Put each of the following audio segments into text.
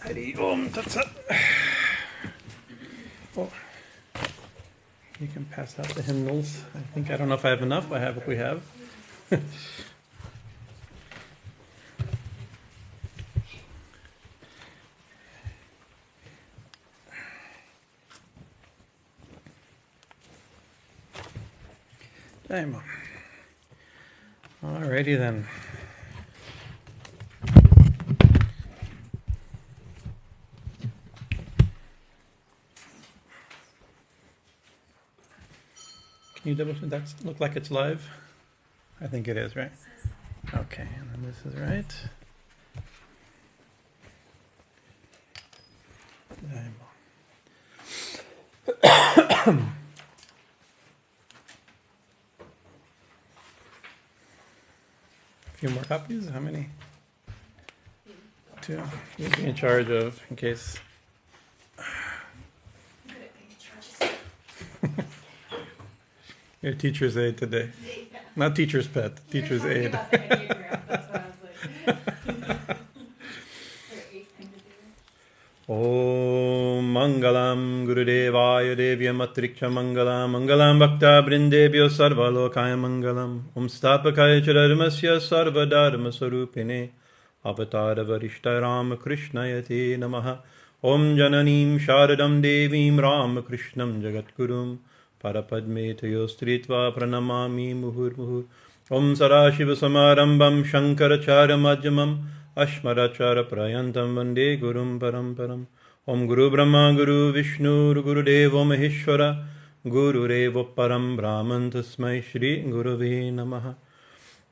Hari Om Tat Sat. Oh, you can pass out the hymnals. I don't know if I have enough. I have what we have. Alrighty then. Can you double check that look like it's live? I think it is, right? Okay, and then this is right. A few more copies? How many? Two. You'll be in charge of, in case. Your teacher's aid today. Yeah. Not teacher's pet, teacher's aid. That's why I was like. Om Mangalam Gurudevaya Devyam Atriksha Mangalam Mangalam Bhakta Brindebhyo Sarva Lokaya Mangalam Om Stapakaya Chadarmasya Sarva Dharma Sarūpiṇī Avatara Varishta Ramakrishna Yate Namaha Om Jananim Sharadam Devim Ramakrishnam Jagatgurum Parapadme Tayostritva Pranamami Muhur Muhur Om Sarashiva Samarambam Shankaracharya Madhyamam Ashmarachara Prayantam Vande Gurum Paramparam Om Guru Brahma Guru Vishnu Guru Devo Maheshwara Guru Revo Param Brahman Tasmai Shri Gurave Namaha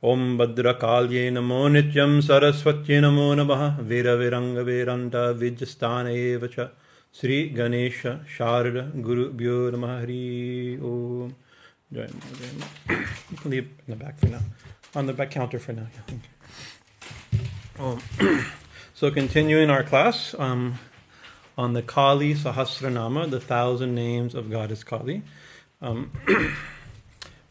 Om Bhadrakalye Namo Nityam Saraswati Namo Namaha Vera Viranga Veranta Vijastana Evacha Sri Ganesha Sharada Guru Bhyo Namaha Hari Om. You can leave in the back for now. On the back counter for now. So continuing our class on the Kali Sahasranama, the 1,000 names of Goddess Kali.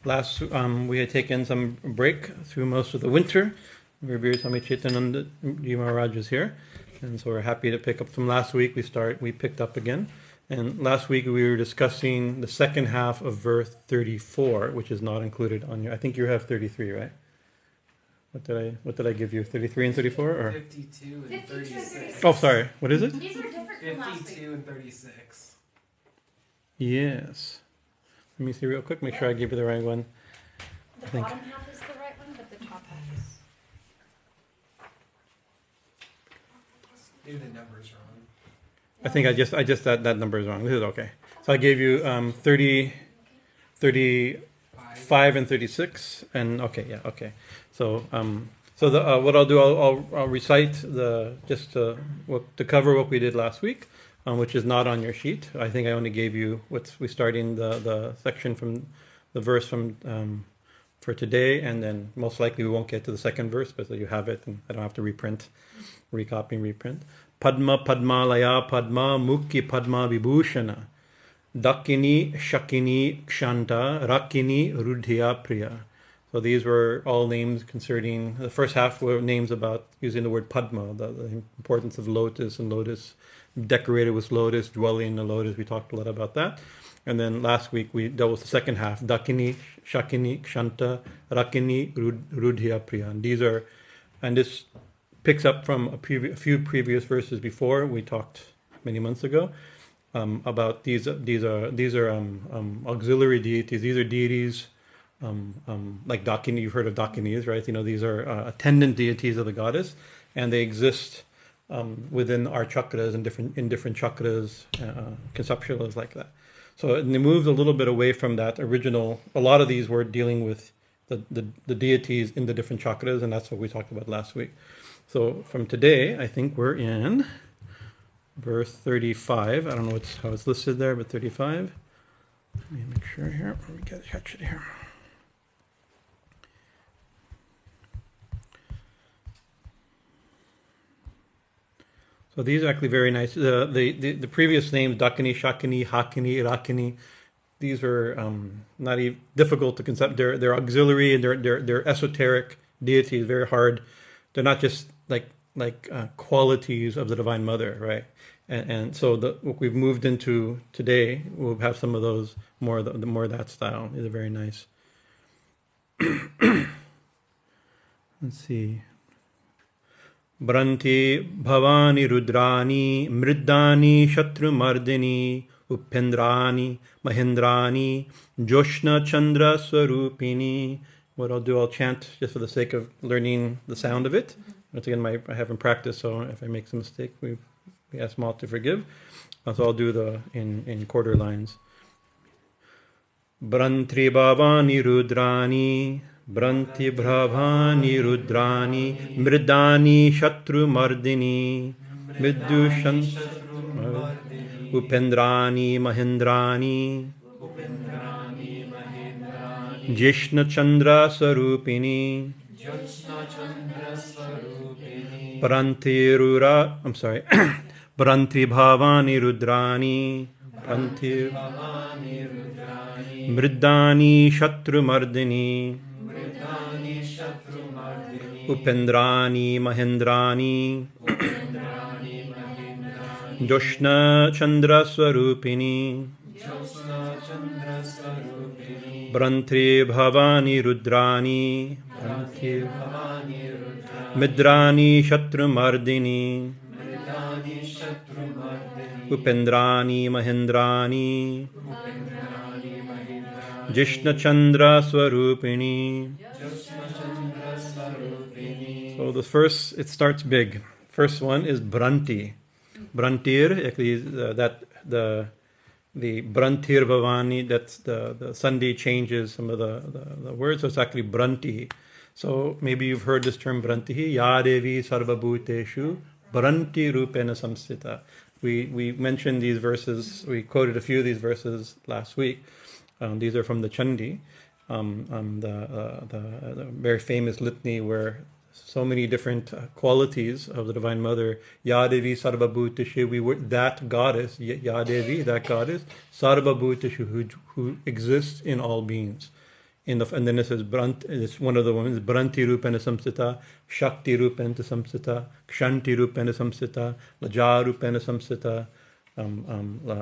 Last we had taken some break through most of the winter. Revered Swami Chaitananda Ji Maharaj is here. And so we're happy to pick up from last week. We picked up again. And last week we were discussing the second half of verse 34, which is not included on your. I think you have 33, right? What did I give you? 33 and 34, or 52 and 36. Oh, sorry. What is it? These are different from last week. 52 and 36. Yes. Let me see real quick. Make sure I give you the right one. The bottom half is the right one, but the top half is. Maybe the number's wrong. I think I just that number is wrong. This is okay. So I gave you 30, 35 and 36, and okay, yeah, okay. So what I'll do, I'll recite to cover what we did last week, which is not on your sheet. I think I only gave you we starting the section from the verse from for today, and then most likely we won't get to the second verse, but so you have it, and I don't have to recopy and reprint. Padma Padmalaya Padma Mukhi Padma Vibhushana Dakini Shakini Kshanta Rakini Rudhya Priya. So these were all names concerning, the first half were names about using the word Padma, the importance of lotus and lotus, decorated with lotus, dwelling in the lotus. We talked a lot about that. And then last week we dealt with the second half, Dakini, Shakini, Kshanta, Rakini, Rudhya Priya. And this picks up from a few previous verses before. We talked many months ago about these are auxiliary deities. These are deities like Dakini. You've heard of Dakinis, right? These are attendant deities of the goddess, and they exist within our chakras and in different chakras, conceptualized like that. So they moved a little bit away from that original. A lot of these were dealing with the deities in the different chakras, and that's what we talked about last week. So from today, I think we're in verse 35. I don't know how it's listed there, but 35. Let me make sure here. Let me catch it here. So these are actually very nice. The previous names, Dakini, Shakini, Hakini, Rakini, these are not even difficult to concept. They're auxiliary and they're esoteric deities, very hard. They're not just like qualities of the Divine Mother, right? And so what we've moved into today, we'll have some of those more the more of that style. These are very nice. Let's see. bhrāntir-bhavānī rudrāṇī mṛḍānī śatru-mardinī upendrāṇī mahendrāṇī jyotsnā candra-svarūpiṇī. What I'll do, I'll chant just for the sake of learning the sound of it. Once again, I haven't practiced, so if I make some mistake, we ask Maul to forgive. So I'll do the in quarter lines. bhrāntir-bhavānī rudrāṇī bhrāntir-bhavānī rudrāṇī mṛḍānī śatru-mardinī upendrāṇī mahendrāṇī jyotsnā candra-svarūpiṇī bhrāntir-bhavānī rudrāṇī mṛḍānī śatru-mardinī upendrāṇī mahendrāṇī jyotsnā candra-svarūpiṇī bhrāntir-bhavānī rudrāṇī mṛḍānī śatru-mardinī upendrāṇī mahendrāṇī jyotsnā candra-svarūpiṇī. So the first, it starts big. First one is branti. Bhrantir, actually, the bhrāntir-bhavānī, that's the Sandhi changes some of the words, so it's actually branti. So maybe you've heard this term branti, ya devi sarvabhuteshu bhranti-rūpena samsthita. We mentioned these verses, we quoted a few of these verses last week. These are from the Chandi, the very famous litany where so many different qualities of the Divine Mother. Ya Devi Sarvabhuteshu, we were that goddess, Ya Devi, that goddess, Sarvabhuteshu, who exists in all beings. And then it says, it's one of the women, branti-rūpena samsthita, shakti-rūpena samsthita, kshanti-rūpena samsthita, laja-rūpena samsthita,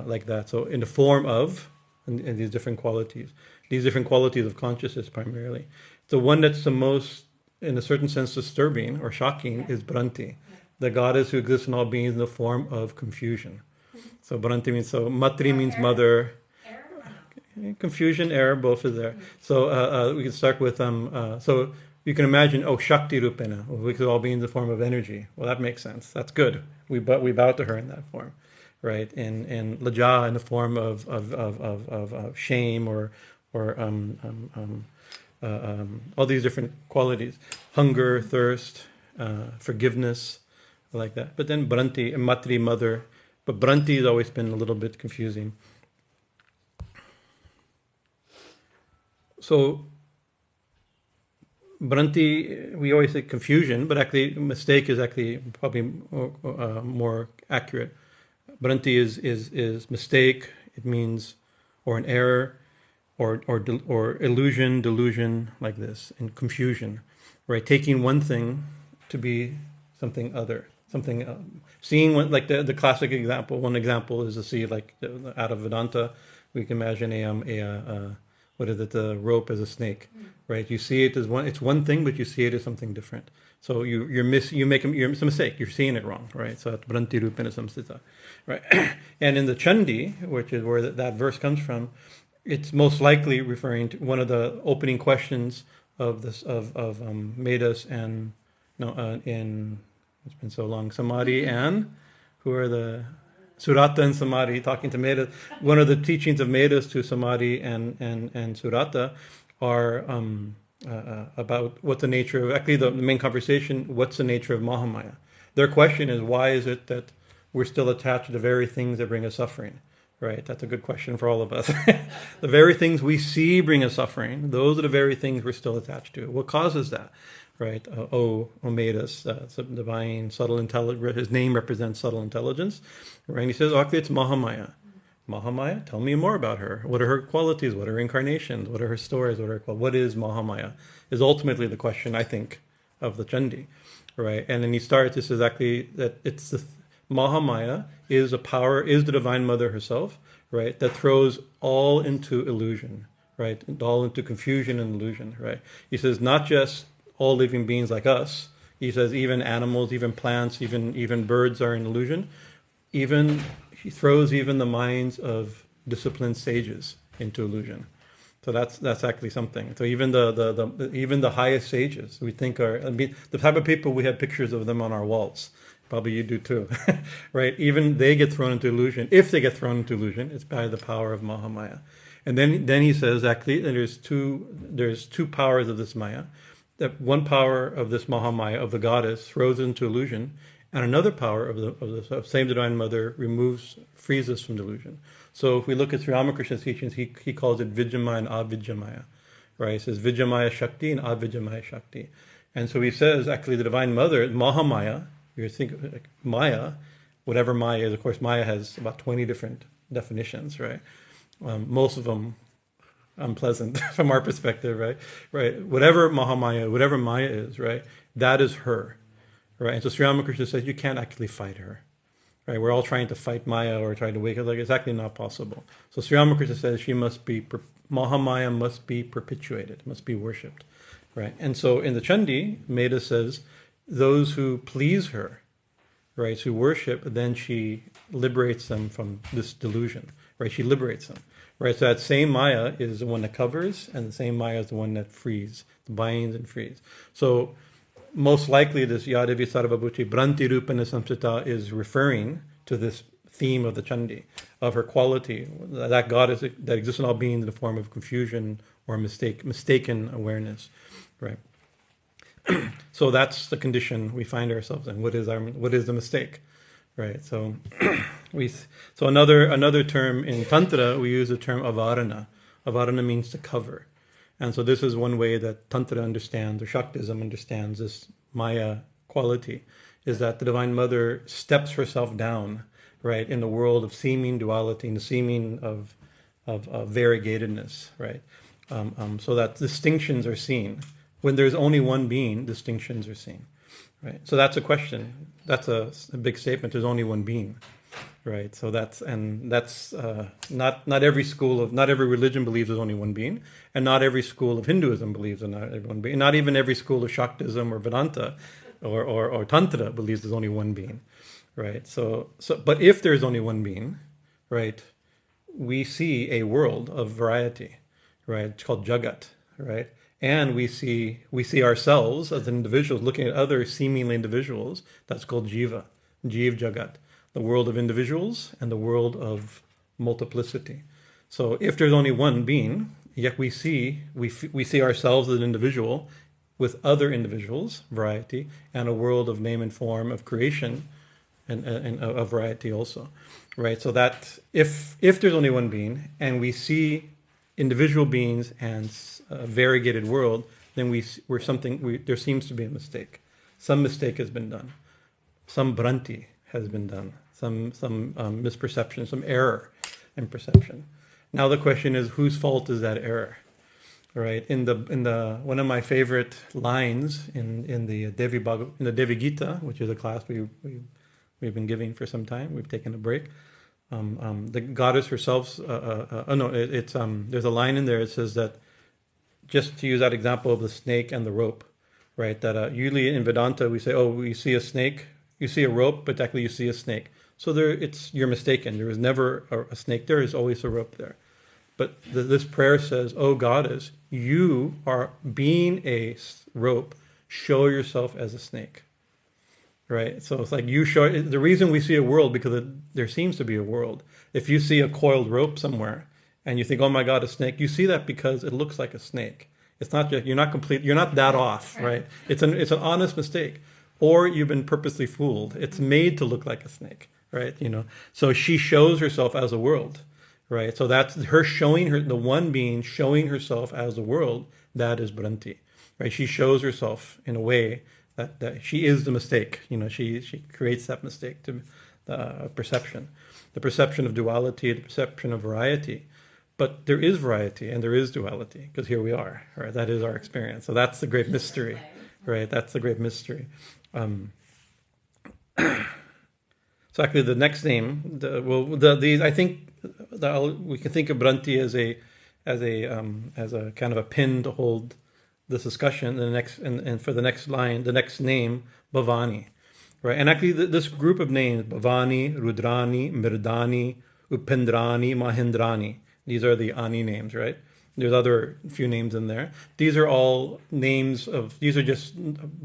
like that. So in the form of, and these different qualities of consciousness primarily. The one that's the most, in a certain sense, disturbing or shocking is Branti, the goddess who exists in all beings in the form of confusion. So Branti means, so Matri means mother, confusion, error, both are there. So we can start with, so you can imagine, Shakti Rupena, because all beings in the form of energy. Well, that makes sense. That's good. We bow to her in that form. Right, and laja in the form of shame or all these different qualities, hunger, thirst, forgiveness, like that. But then branti, matri, mother, but branti has always been a little bit confusing. So branti, we always say confusion, but actually mistake is actually probably more accurate. Branti is mistake. It means, or an error, or illusion, delusion, like this, and confusion, right? Taking one thing to be something other, something seeing one, like the classic example. One example is to see, like out of Vedanta, we can imagine the rope as a snake, right? You see it as one. It's one thing, but you see it as something different. So it's a mistake. You're seeing it wrong, right? So bhrāntir-bhavānī samsthita, right? And in the Chandi, which is where that verse comes from, it's most likely referring to one of the opening questions of this of Medas and in it's been so long, Samadhi and who are the Surata and Samadhi talking to Medas. One of the teachings of Medas to Samadhi and Surata are about what's the nature of, actually the main conversation, what's the nature of Mahamaya. Their question is, why is it that we're still attached to the very things that bring us suffering? Right, that's a good question for all of us. The very things we see bring us suffering, those are the very things we're still attached to. What causes that? Right, Omedas, divine, subtle intelligence, his name represents subtle intelligence. Right, and he says, actually it's Mahamaya. Mahamaya, tell me more about her. What are her qualities? What are her incarnations? What are her stories? What is Mahamaya? Is ultimately the question, I think, of the Chandi, right? And then he starts, this is exactly that it's the Mahamaya is a power, is the Divine Mother herself, right? That throws all into illusion, right? All into confusion and illusion, right? He says not just all living beings like us. He says even animals, even plants, even birds are an illusion. Even he throws even the minds of disciplined sages into illusion. So that's actually something. So even the highest sages we think are, I mean, the type of people, we have pictures of them on our walls. Probably you do too, right? Even they get thrown into illusion. If they get thrown into illusion, it's by the power of Mahamaya. And then he says actually there's two powers of this Maya. That one power of this Mahamaya of the goddess throws into illusion, and another power of the same Divine Mother frees us from delusion. So if we look at Sri Ramakrishna's teachings, he calls it Vijamaya and Avidyamaya, right? He says Vijamaya Shakti and Avidyamaya Shakti. And so he says actually the Divine Mother, Mahamaya, you think like Maya, whatever Maya is, of course Maya has about 20 different definitions, right? Most of them unpleasant from our perspective, right? Right. Whatever Mahamaya, whatever Maya is, right? That is her, right? And so Sri Ramakrishna says you can't actually fight her, right? We're all trying to fight Maya or trying to wake up, like it's actually not possible. So Sri Ramakrishna says Mahamaya must be perpetuated, must be worshipped, right? And so in the Chandi, Meda says those who please her, right, who worship, then she liberates them from this delusion, right? She liberates them. Right, so that same Maya is the one that covers, and the same Maya is the one that frees, binds and frees. So most likely this Yadavi Sarvabhuti bhrāntir-bhavānī samsita is referring to this theme of the Chandi, of her quality, that goddess that exists in all beings in the form of confusion or mistaken awareness, right? So that's the condition we find ourselves in. What is the mistake? Right, so another term in Tantra, we use the term avarana. Avarana means to cover. And so this is one way that Tantra understands, or Shaktism understands this Maya quality, is that the Divine Mother steps herself down, right, in the world of seeming duality, in the seeming of variegatedness, right, so that distinctions are seen. When there's only one being, distinctions are seen. Right. So that's a question. That's a big statement. There's only one being, right? So that's not every religion believes there's only one being, and not every school of Hinduism believes in not every one being. Not even every school of Shaktism or Vedanta or Tantra believes there's only one being, right? So but if there's only one being, right, we see a world of variety, right? It's called Jagat, right? And we see ourselves as individuals looking at other seemingly individuals. That's called Jiva, Jiv Jagat, the world of individuals and the world of multiplicity. So if there's only one being, yet we see ourselves as an individual with other individuals, variety, and a world of name and form of creation and of variety also, right? So that if there's only one being and we see individual beings and a variegated world, then there seems to be a mistake. Some mistake has been done. Some branti has been done. Some misperception, some error in perception. Now the question is, whose fault is that error? Right? In the one of my favorite lines in the Devi Gita, which is a class we've been giving for some time. We've taken a break. The goddess herself, there's a line in there. It says that, just to use that example of the snake and the rope, right? That usually in Vedanta we say, oh, we see a snake, you see a rope, but actually you see a snake. So you're mistaken. There is never a snake there. There's always a rope there. But this prayer says, oh goddess, you are being a rope. Show yourself as a snake. Right, so it's like you show the reason we see a world, because there seems to be a world. If you see a coiled rope somewhere and you think, "Oh my God, a snake," you see that because it looks like a snake. It's not just, you're not that off, right? It's an honest mistake, or you've been purposely fooled. It's made to look like a snake, right? So she shows herself as a world, right? So that's her the one being showing herself as a world. That is branti, right? She shows herself in a way that she is the mistake. She creates that mistake to the perception of duality, the perception of variety. But there is variety and there is duality, because here we are, right? That is our experience. So that's the great mystery. right? That's the great mystery. So actually, the next name, I think we can think of branti as a kind of a pin to hold this discussion. And for the next line, the next name, Bhavani, right? And actually, this group of names, Bhavani, Rudrāṇī, mṛḍānī, upendrāṇī, mahendrāṇī. These are the Ani names, right? There's other few names in there. These are all these are just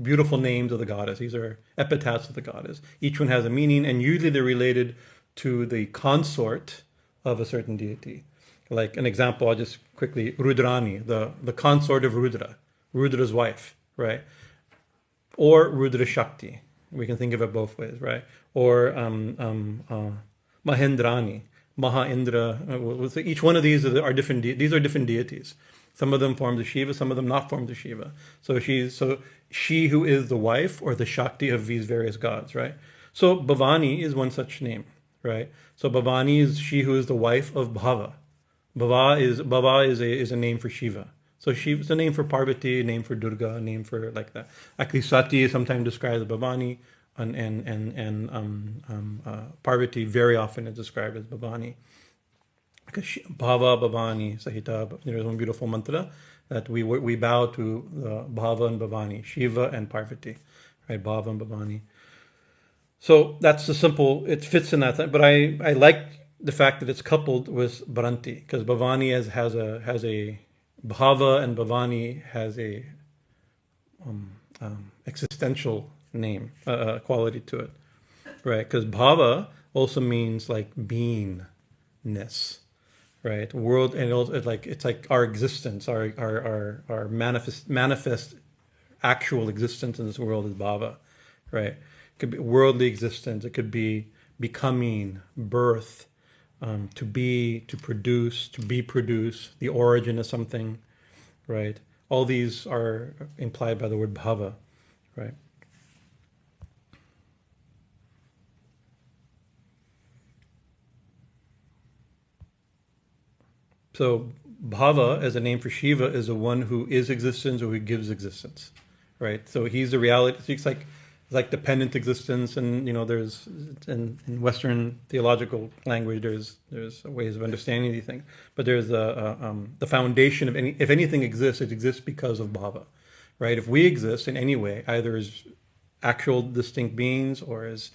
beautiful names of the goddess. These are epitaphs of the goddess. Each one has a meaning, and usually they're related to the consort of a certain deity. Like an example, I'll just quickly, Rudrāṇī, the consort of Rudra, Rudra's wife, right? Or Rudra Shakti. We can think of it both ways, right? Or mahendrāṇī. Maha Indra. Each one of these are different. These are different deities. Some of them forms of Shiva, some of them not forms of Shiva. So she who is the wife or the Shakti of these various gods, right? So Bhavani is one such name, right? So Bhavani is she who is the wife of Bhava. Bhava is a name for Shiva. So Shiva is a name for Parvati, a name for Durga, a name for like that. Actually, Sati is sometimes described as Bhavani. And Parvati very often is described as Bhavani. Because Bhava, Bhavani, Sahita, there's one beautiful mantra that we bow to Bhava and Bhavani, Shiva and Parvati, right? Bhava and Bhavani. So that's the simple, it fits in that, but I like the fact that it's coupled with branti, because Bhavani has a Bhava and Bhavani has a existential name, quality to it, right? Because bhava also means like beingness, right? World, and it's like our existence, our manifest actual existence in this world is bhava, right? It could be worldly existence. It could be becoming, birth, to be, to produce, to be produced, the origin of something, right? All these are implied by the word bhava, right? So Bhava, as a name for Shiva, is the one who is existence or who gives existence, right? So he's the reality. It's like dependent existence, and there's in Western theological language there's ways of understanding these things, but there's the foundation of if anything exists, it exists because of Bhava, right? If we exist in any way, either as actual distinct beings or as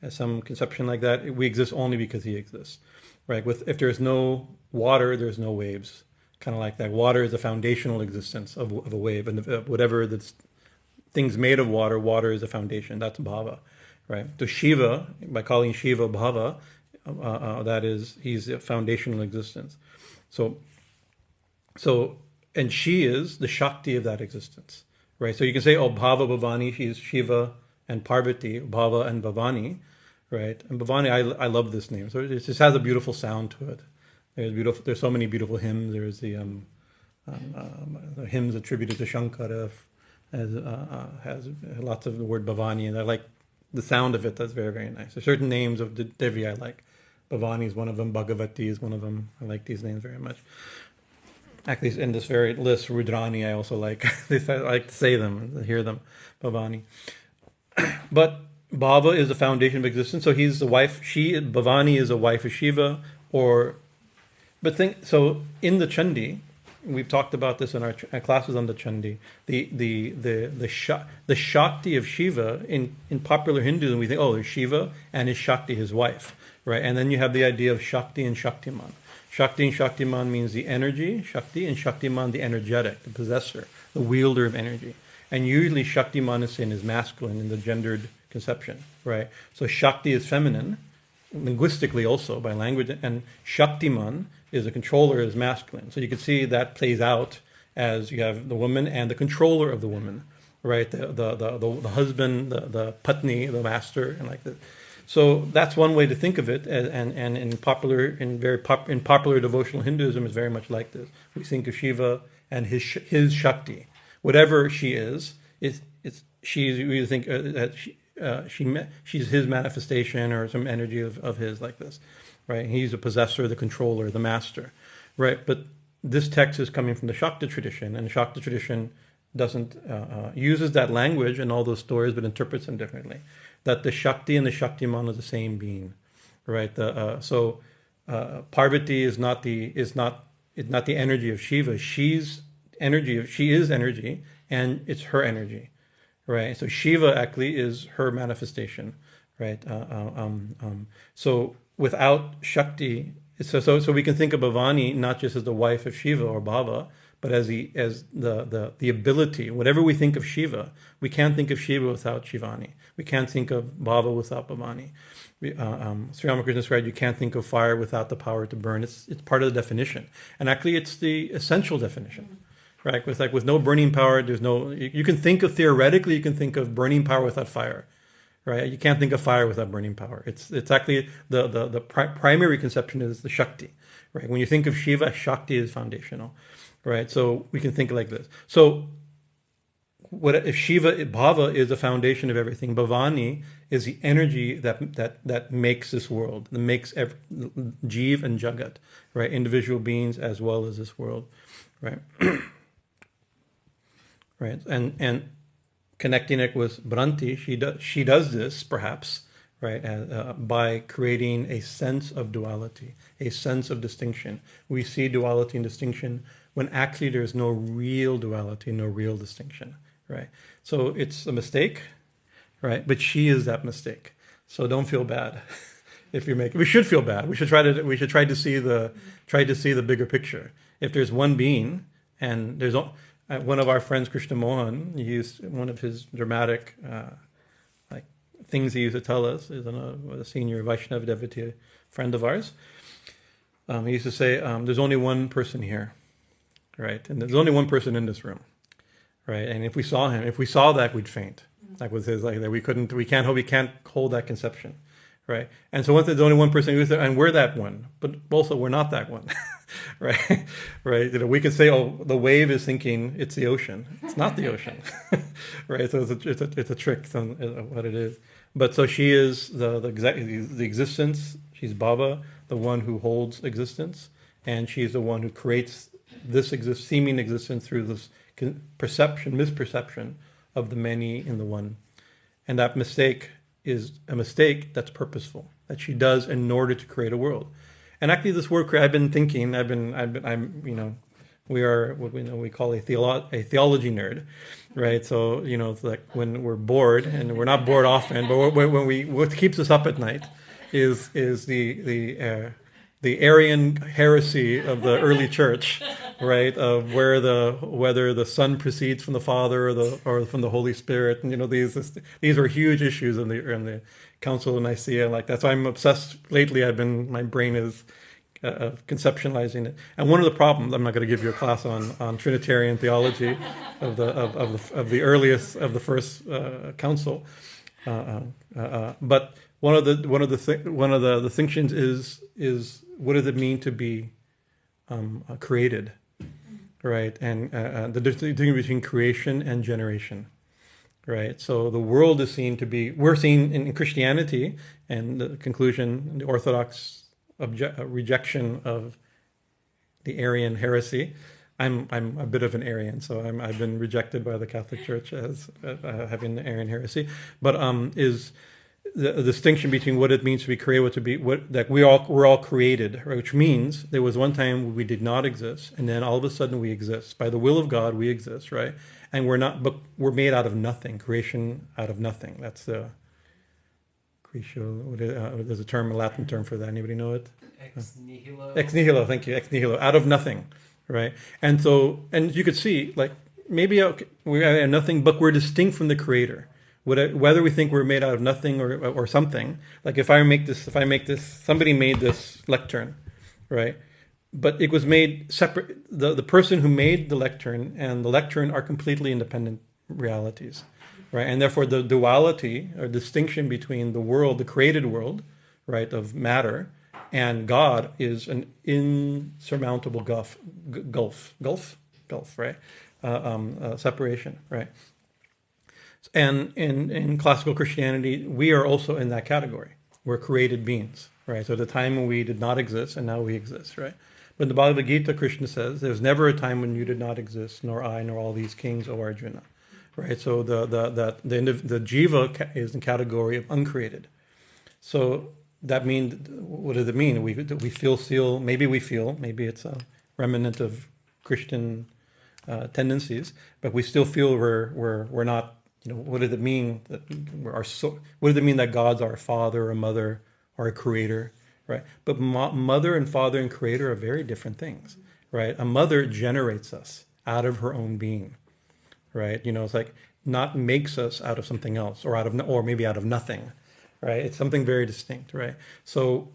some conception like that, we exist only because he exists. Right, if there's no water, there's no waves. Kind of like that. Water is a foundational existence of a wave, and whatever that's things made of water, water is a foundation. That's bhava, right? So Shiva, by calling Shiva bhava, he's a foundational existence. So, and she is the Shakti of that existence, right? So you can say, oh, Bhava Bhavani, she's Shiva and Parvati, Bhava and Bhavani. Right, and Bhavani, I love this name. So it just has a beautiful sound to it. There's so many beautiful hymns. There's the hymns attributed to Shankara has lots of the word Bhavani, and I like the sound of it. That's very, very nice. There's certain names of the Devi I like. Bhavani is one of them. Bhagavati is one of them. I like these names very much. Actually, in this very list, Rudrāṇī I also like. I like to say them, hear them. Bhavani, but Bhava is the foundation of existence, so he's the wife. Bhavani is a wife of Shiva, so in the Chandi, we've talked about this in our classes on the Chandi. The Shakti of Shiva in popular Hinduism, we think, oh, there's Shiva and his Shakti, his wife, right? And then you have the idea of Shakti and Shaktiman. Shakti and Shaktiman means the energy, Shakti, and Shaktiman the energetic, the possessor, the wielder of energy. And usually Shaktiman is seen as masculine in the gendered conception, right? So Shakti is feminine, linguistically also by language, and Shaktiman is a controller, is masculine. So you can see that plays out as you have the woman and the controller of the woman, right? The husband, the patni, the master, and like that. So that's one way to think of it, and in popular devotional Hinduism is very much like this. We think of Shiva and his Shakti, whatever she is we think that she's his manifestation or some energy of his like this, right? He's a possessor, the controller, the master, right? But this text is coming from the Shakta tradition, and the Shakta tradition uses that language and all those stories, but interprets them differently. That the Shakti and the Shaktiman are the same being, right? Parvati is not the energy of Shiva. She is energy, and it's her energy, right? So Shiva actually is her manifestation, right? So without Shakti, so we can think of Bhavani not just as the wife of Shiva or Bhava, but as the ability. Whatever we think of Shiva, we can't think of Shiva without Shivani. We can't think of Bhava without Bhavani. Sri Ramakrishna said you can't think of fire without the power to burn. It's part of the definition, and actually it's the essential definition, right? With no burning power, there's no. You can think of theoretically, you can think of burning power without fire, right? You can't think of fire without burning power. It's actually the primary conception is the Shakti, right? When you think of Shiva, Shakti is foundational, right? So we can think like this. So what if Shiva, Bhava is the foundation of everything? Bhavani is the energy that makes this world, that makes Jeev and Jagat, right? Individual beings as well as this world, right? Right, and connecting it with Branti, she does this perhaps, right, by creating a sense of duality, a sense of distinction. We see duality and distinction when actually there's no real duality, no real distinction, right? So it's a mistake, right? But she is that mistake. So don't feel bad if you make it. We should feel bad. We should try to see the bigger picture. If there's one being and there's one of our friends, Krishna Mohan, he used one of his dramatic things he used to tell us, is a senior Vaishnava devotee friend of ours. He used to say, there's only one person here, right? And there's only one person in this room, right? And if we saw that, we'd faint. Like with his, like that we can't hold that conception, right? And so once there's only one person who's there, and we're that one, but also we're not that one. Right, right. We could say, "Oh, the wave is thinking it's the ocean." It's not the ocean, right? So it's a trick on what it is. But so she is the existence. She's Bhava, the one who holds existence, and she's the one who creates this seeming existence through this misperception of the many in the one, and that mistake is a mistake that's purposeful, that she does in order to create a world. And actually, this word I've been thinking. We are what we call a theology nerd, right? So it's like when we're bored, and we're not bored often, but what keeps us up at night is the Arian heresy of the early church, right? Of whether the Son proceeds from the Father or from the Holy Spirit, and these are huge issues in the Council of Nicaea, like that. So I'm obsessed lately. My brain is conceptualizing it. And one of the problems, I'm not going to give you a class on Trinitarian theology of the earliest of the first council, but one of the distinctions is what does it mean to be created, right? And the difference between creation and generation. Right, so the world is seen to be, we're seen in Christianity, and the conclusion, the Orthodox rejection of the Arian heresy. I'm a bit of an Arian, so I've been rejected by the Catholic Church as having the Arian heresy. But is the distinction between what it means to be created, that we're all created, right? Which means there was one time we did not exist, and then all of a sudden we exist by the will of God. We exist, right? And we're not, but we're made out of nothing. Creation out of nothing. That's the creatio. There's a Latin term for that. Anybody know it? Ex nihilo. Ex nihilo. Thank you. Ex nihilo. Out of nothing, right? And so, and you could see, like maybe we are nothing, but we're distinct from the Creator. Whether we think we're made out of nothing or something. Like if I make this, somebody made this lectern, right? But it was made separate. The person who made the lectern and the lectern are completely independent realities, right? And therefore the duality or distinction between the world, the created world, right, of matter, and God is an insurmountable gulf, right? Separation, right? And in classical Christianity, we are also in that category. We're created beings, right? So at the time when we did not exist, and now we exist, right? But in the Bhagavad Gita, Krishna says, there's never a time when you did not exist, nor I, nor all these kings, O Arjuna. Right? So the jiva is in category of uncreated. So that means, what does it mean? We feel, maybe it's a remnant of Christian tendencies, but we still feel we're not, what does it mean that what does it mean that God's our father or mother or a creator, right? But mother and father and creator are very different things, right? A mother generates us out of her own being, right? It's like not makes us out of something else or maybe out of nothing, right? It's something very distinct, right? So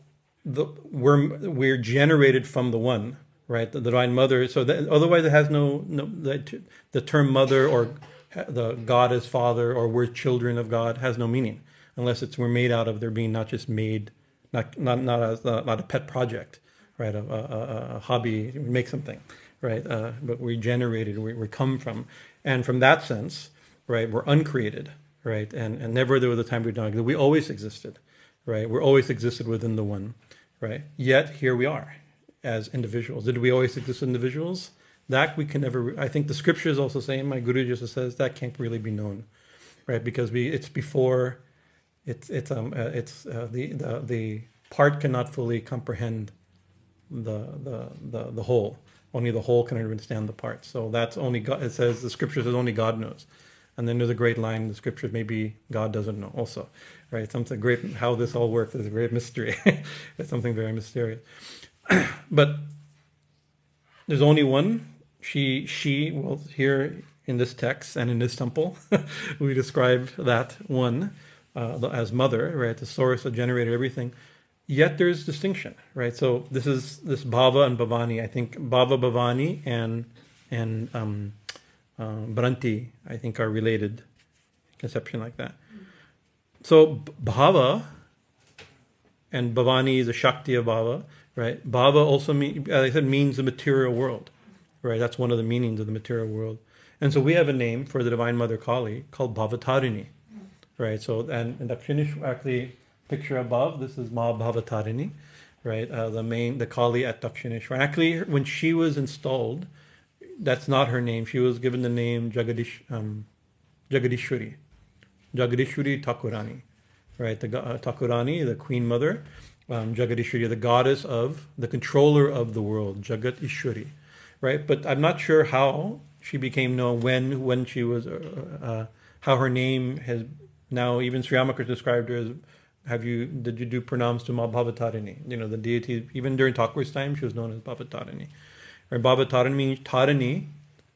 we're generated from the one, right? The Divine Mother. So otherwise, it has the term mother or the God as Father or we're children of God has no meaning unless we're made out of their being, not just made, not a pet project, right? A hobby, we make something, right? But we generated, we come from, and from that sense, right? We're uncreated, right? And never there was a time we died. We always existed, right? We're always existed within the one, right? Yet here we are as individuals. Did we always exist as individuals? That we can never. I think the scripture is also saying. My Guru just says that can't really be known, right? Because it's before. The part cannot fully comprehend the whole. Only the whole can understand the part. So that's only God. It says the scripture says only God knows. And then there's a great line in the scriptures, maybe God doesn't know also, right? Something great, how this all works is a great mystery. It's something very mysterious. But there's only one. Well, here in this text and in this temple, we describe that one as mother, right? The source that generated everything. Yet there's distinction, right? So this Bhava and Bhavani. I think Bhava, Bhavani, and branti, I think, are related. Conception like that. So Bhava and Bhavani is the Shakti of Bhava, right? Bhava also, as I said, means the material world, right? That's one of the meanings of the material world. And so we have a name for the Divine Mother Kali called Bhavatāriṇī, right? So, and in the Finnish, actually, picture above, this is Ma Bhavatāriṇī, right? The Kali at Dakshineshwar. Actually, when she was installed, that's not her name. She was given the name Jagadishwari Thakurani, right? The Thakurani, the Queen Mother, Jagadishwari, the goddess of, the controller of the world, Jagat Ishwari, right? But I'm not sure how she became known, when she was, how her name has, now even Sri Ramakrishna described her as, did you do pranams to Ma Bhavatāriṇī? The deity, even during Thakur's time, she was known as Bhavatāriṇī. Right? Bhavatāriṇī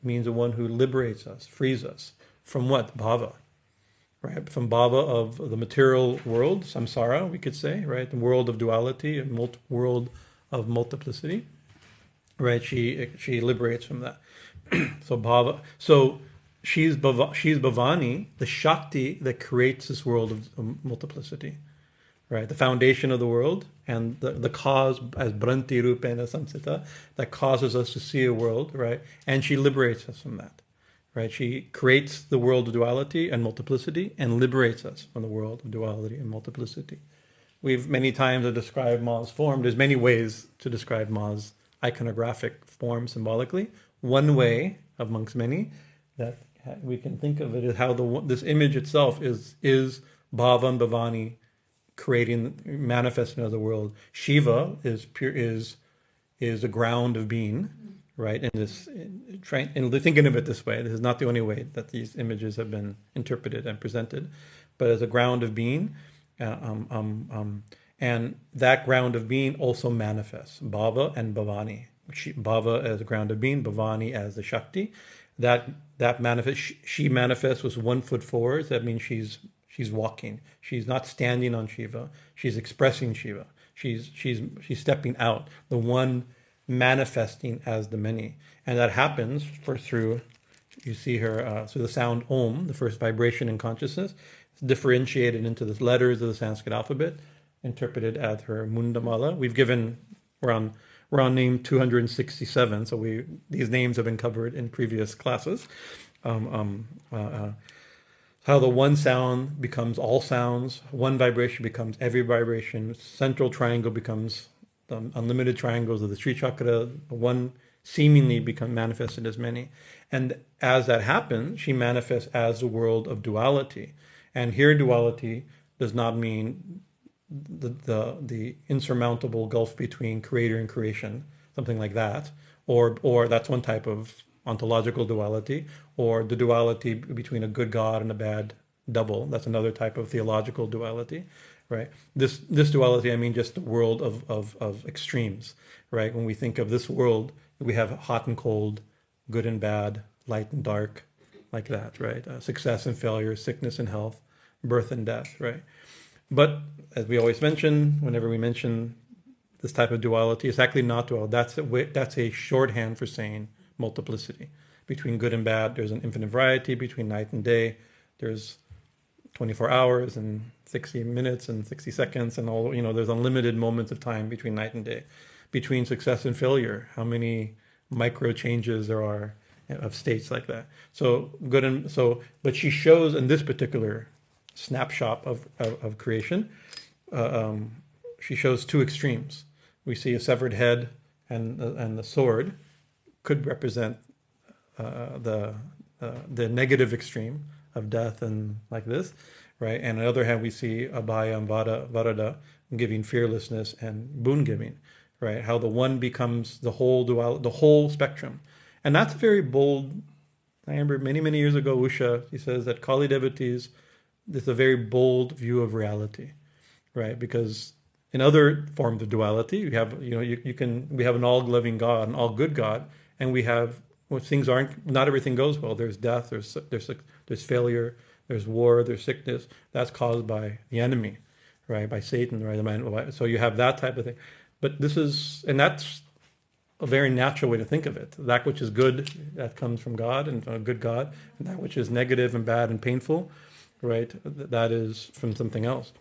means the one who liberates us, frees us. From what? Bhava. Right? From bhava of the material world, samsara, we could say, right? The world of duality, a world of multiplicity. Right? She liberates from that. So bhava. So she's Bhavani, the Shakti that creates this world of multiplicity. Right? The foundation of the world and the cause as bhrāntir-bhavānī samsita that causes us to see a world, right? And she liberates us from that. Right? She creates the world of duality and multiplicity and liberates us from the world of duality and multiplicity. We've many times described Ma's form. There's many ways to describe Ma's iconographic form symbolically. One way, amongst many, that we can think of it is how this image itself is Bhava and Bhavani creating, manifesting of the world. Shiva is the ground of being. Right, and thinking of it this way, this is not the only way that these images have been interpreted and presented, but as a ground of being, and that ground of being also manifests Bhava and Bhavani. Bhava as a ground of being, Bhavani as the Shakti. That manifests. She manifests with 1 foot forward. That means she's walking. She's not standing on Shiva. She's expressing Shiva. She's stepping out. The one manifesting as the many, and that happens through you see her through the sound Om, the first vibration in consciousness. It's differentiated into the letters of the Sanskrit alphabet, interpreted as her Mundamala. We're on name 267, so these names have been covered in previous classes. How the one sound becomes all sounds, one vibration becomes every vibration, central triangle becomes unlimited triangles of the Sri Chakra, one seemingly become manifested as many. And as that happens, she manifests as the world of duality. And here duality does not mean the insurmountable gulf between creator and creation, something like that, or that's one type of ontological duality, or the duality between a good God and a bad double. That's another type of theological duality, right? This duality, I mean just the world of extremes, right? When we think of this world, we have hot and cold, good and bad, light and dark, like that, right? Success and failure, sickness and health, birth and death, right? But as we always mention, whenever we mention this type of duality, it's actually not dual. That's a shorthand for saying multiplicity. Between good and bad, there's an infinite variety. Between night and day, there's 24 hours and 60 minutes and 60 seconds and all, there's unlimited moments of time between night and day. Between success and failure, how many micro changes there are of states like that. But she shows in this particular snapshot of creation, she shows two extremes. We see a severed head, and the sword could represent the negative extreme of death and like this, right? And on the other hand, we see Abhaya and Varada giving fearlessness and boon giving, right? How the one becomes the whole spectrum. And that's very bold. I remember many years ago, Usha, he says that Kali devotees, this is a very bold view of reality, right? Because in other forms of duality, we have, we have an all-loving God, an all-good God, and we have things not everything goes well. There's death, there's failure, there's war, there's sickness. That's caused by the enemy, right? By Satan, right? So you have that type of thing. But that's a very natural way to think of it. That which is good, that comes from God and a good God, and that which is negative and bad and painful, right? That is from something else.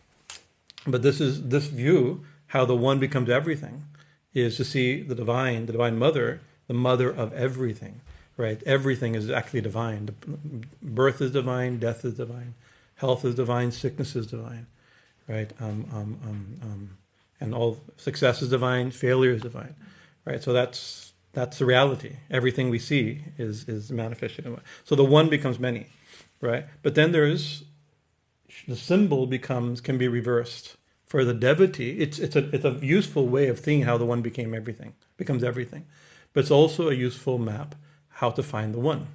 But this view, how the one becomes everything, is to see the divine mother, the mother of everything, right? Everything is actually divine. Birth is divine, death is divine, health is divine, sickness is divine, right? And all success is divine, failure is divine, right? So that's the reality. Everything we see is manifested in one. So the one becomes many, right? But then the symbol can be reversed. For the devotee, it's a useful way of thinking how the one becomes everything. But it's also a useful map how to find the one,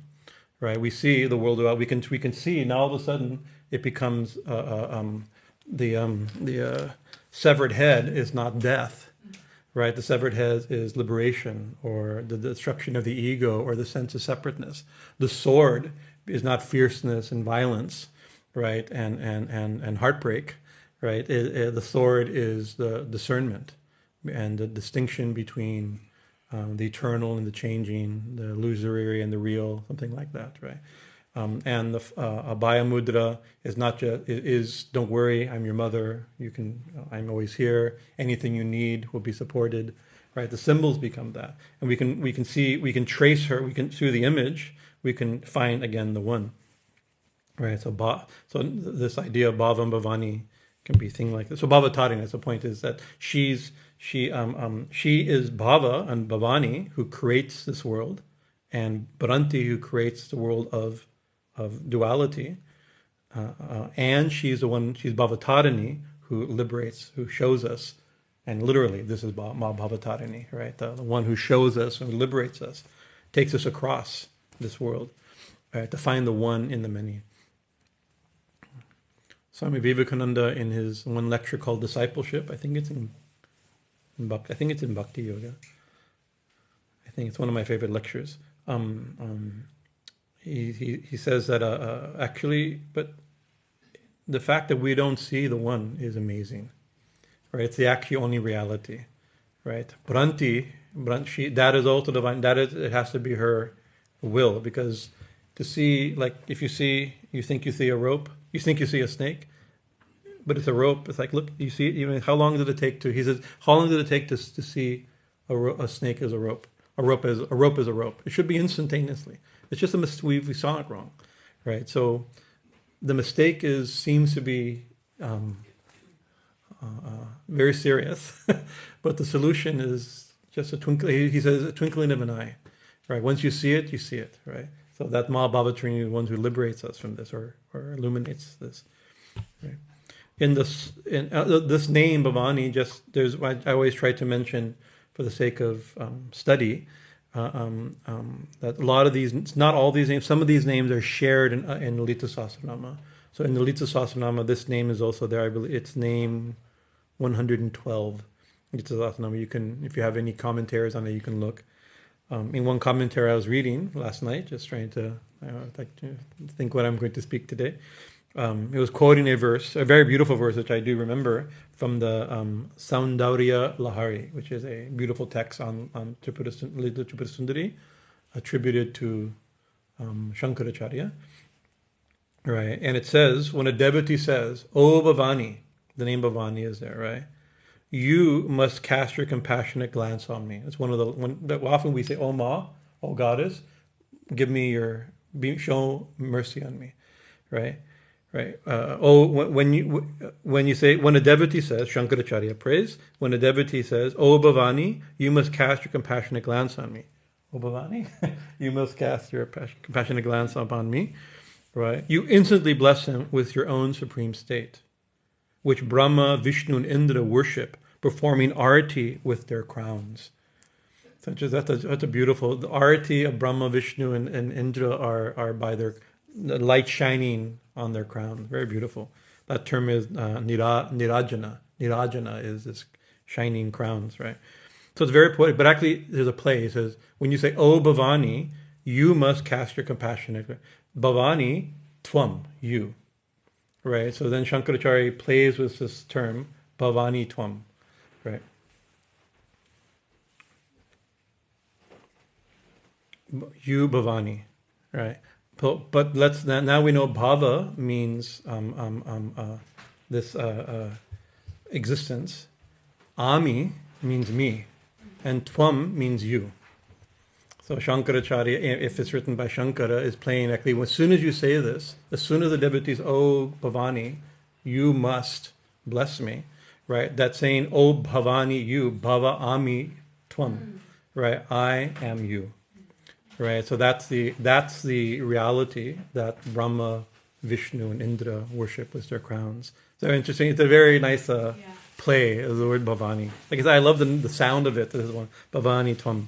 right? We see the world about, we can see now all of a sudden it becomes the severed head is not death, right? The severed head is liberation, or the destruction of the ego, or the sense of separateness. The sword is not fierceness and violence, right? And heartbreak, right? The sword is the discernment and the distinction between the eternal and the changing, the illusory and the real, something like that, right? And the Abhaya Mudra is not just don't worry, I'm your mother. I'm always here. Anything you need will be supported, right? The symbols become that, and we can trace her. Through the image, we can find again the one, right? So this idea of Bhava and Bhavani can be thing like this. So Bhavatarina, that's the point, is that she is Bhava and Bhavani, who creates this world, and Branti, who creates the world of duality, and she's Bhavatarini, who liberates, who shows us, and literally this is Bhavatarini, right? The one who shows us and liberates us, takes us across this world, right? To find the one in the many. Swami Vivekananda, in his one lecture called Discipleship, I think it's in Bhakti Yoga. I think it's one of my favorite lectures. He says that actually, but the fact that we don't see the one is amazing, right? It's the actually only reality, right? Branti, that is also divine. It has to be her will, because to see, like, if you think you see a rope, you think you see a snake, but it's a rope. It's like, look, you see it. How long did it take to? He says, how long did it take to see a snake as a rope? A rope is a rope. It should be instantaneously. It's just a mistake. We saw it wrong, right? So the mistake seems to be very serious. But the solution is just a twinkle. He says a twinkling of an eye, right? Once you see it, right? So that Mahabhavatrini is the one who liberates us from this or illuminates this, right? In this name Bhavani, I always try to mention for the sake of study that a lot of these, not all these names, some of these names are shared in Lalita Sahasranama. So in the Lalita Sahasranama, this name is also there. I believe it's name 112. Lalita Sahasranama. You can, if you have any commentaries on it, you can look. In one commentary I was reading last night, just trying to think what I'm going to speak today. It was quoting a verse, a very beautiful verse, which I do remember, from the Saundarya Lahari, which is a beautiful text on Lalita Tripura Sundari, attributed to Shankaracharya. Right, and it says, when a devotee says, "O Bhavani," the name Bhavani is there, right? You must cast your compassionate glance on me. It's one of the often we say, "Oh Ma, oh Goddess, give me show mercy on me," right? Right. When a devotee says, Shankaracharya prays, when a devotee says, "O Bhavani, you must cast your compassionate glance on me." "O Bhavani, you must cast your compassionate glance upon me," right? You instantly bless him with your own supreme state, which Brahma, Vishnu, and Indra worship, performing arati with their crowns. So that's a beautiful. The arati of Brahma, Vishnu, and Indra are by the light shining on their crown. Very beautiful. That term is nirajana. Nirajana is this shining crowns, right? So it's very poetic. But actually, there's a play. It says, when you say, "O Bhavani, you must cast your compassionate." Bhavani, tvam, you. Right, so then Shankaracharya plays with this term, Bhavani Tvam, right? You Bhavani, right? But now we know Bhava means this existence. Ami means me, and Tvam means you. So Shankaracharya, if it's written by Shankara, is playing actually, as soon as you say this, as soon as the devotees, "Oh Bhavani, you must bless me," right? That's saying, "Oh Bhavani, you, Bhava Ami Tvam," right? I am you, right? So that's the reality that Brahma, Vishnu, and Indra worship with their crowns. So interesting. It's a very nice play of the word Bhavani. Like I said, I love the sound of it. This is one, Bhavani Tvam.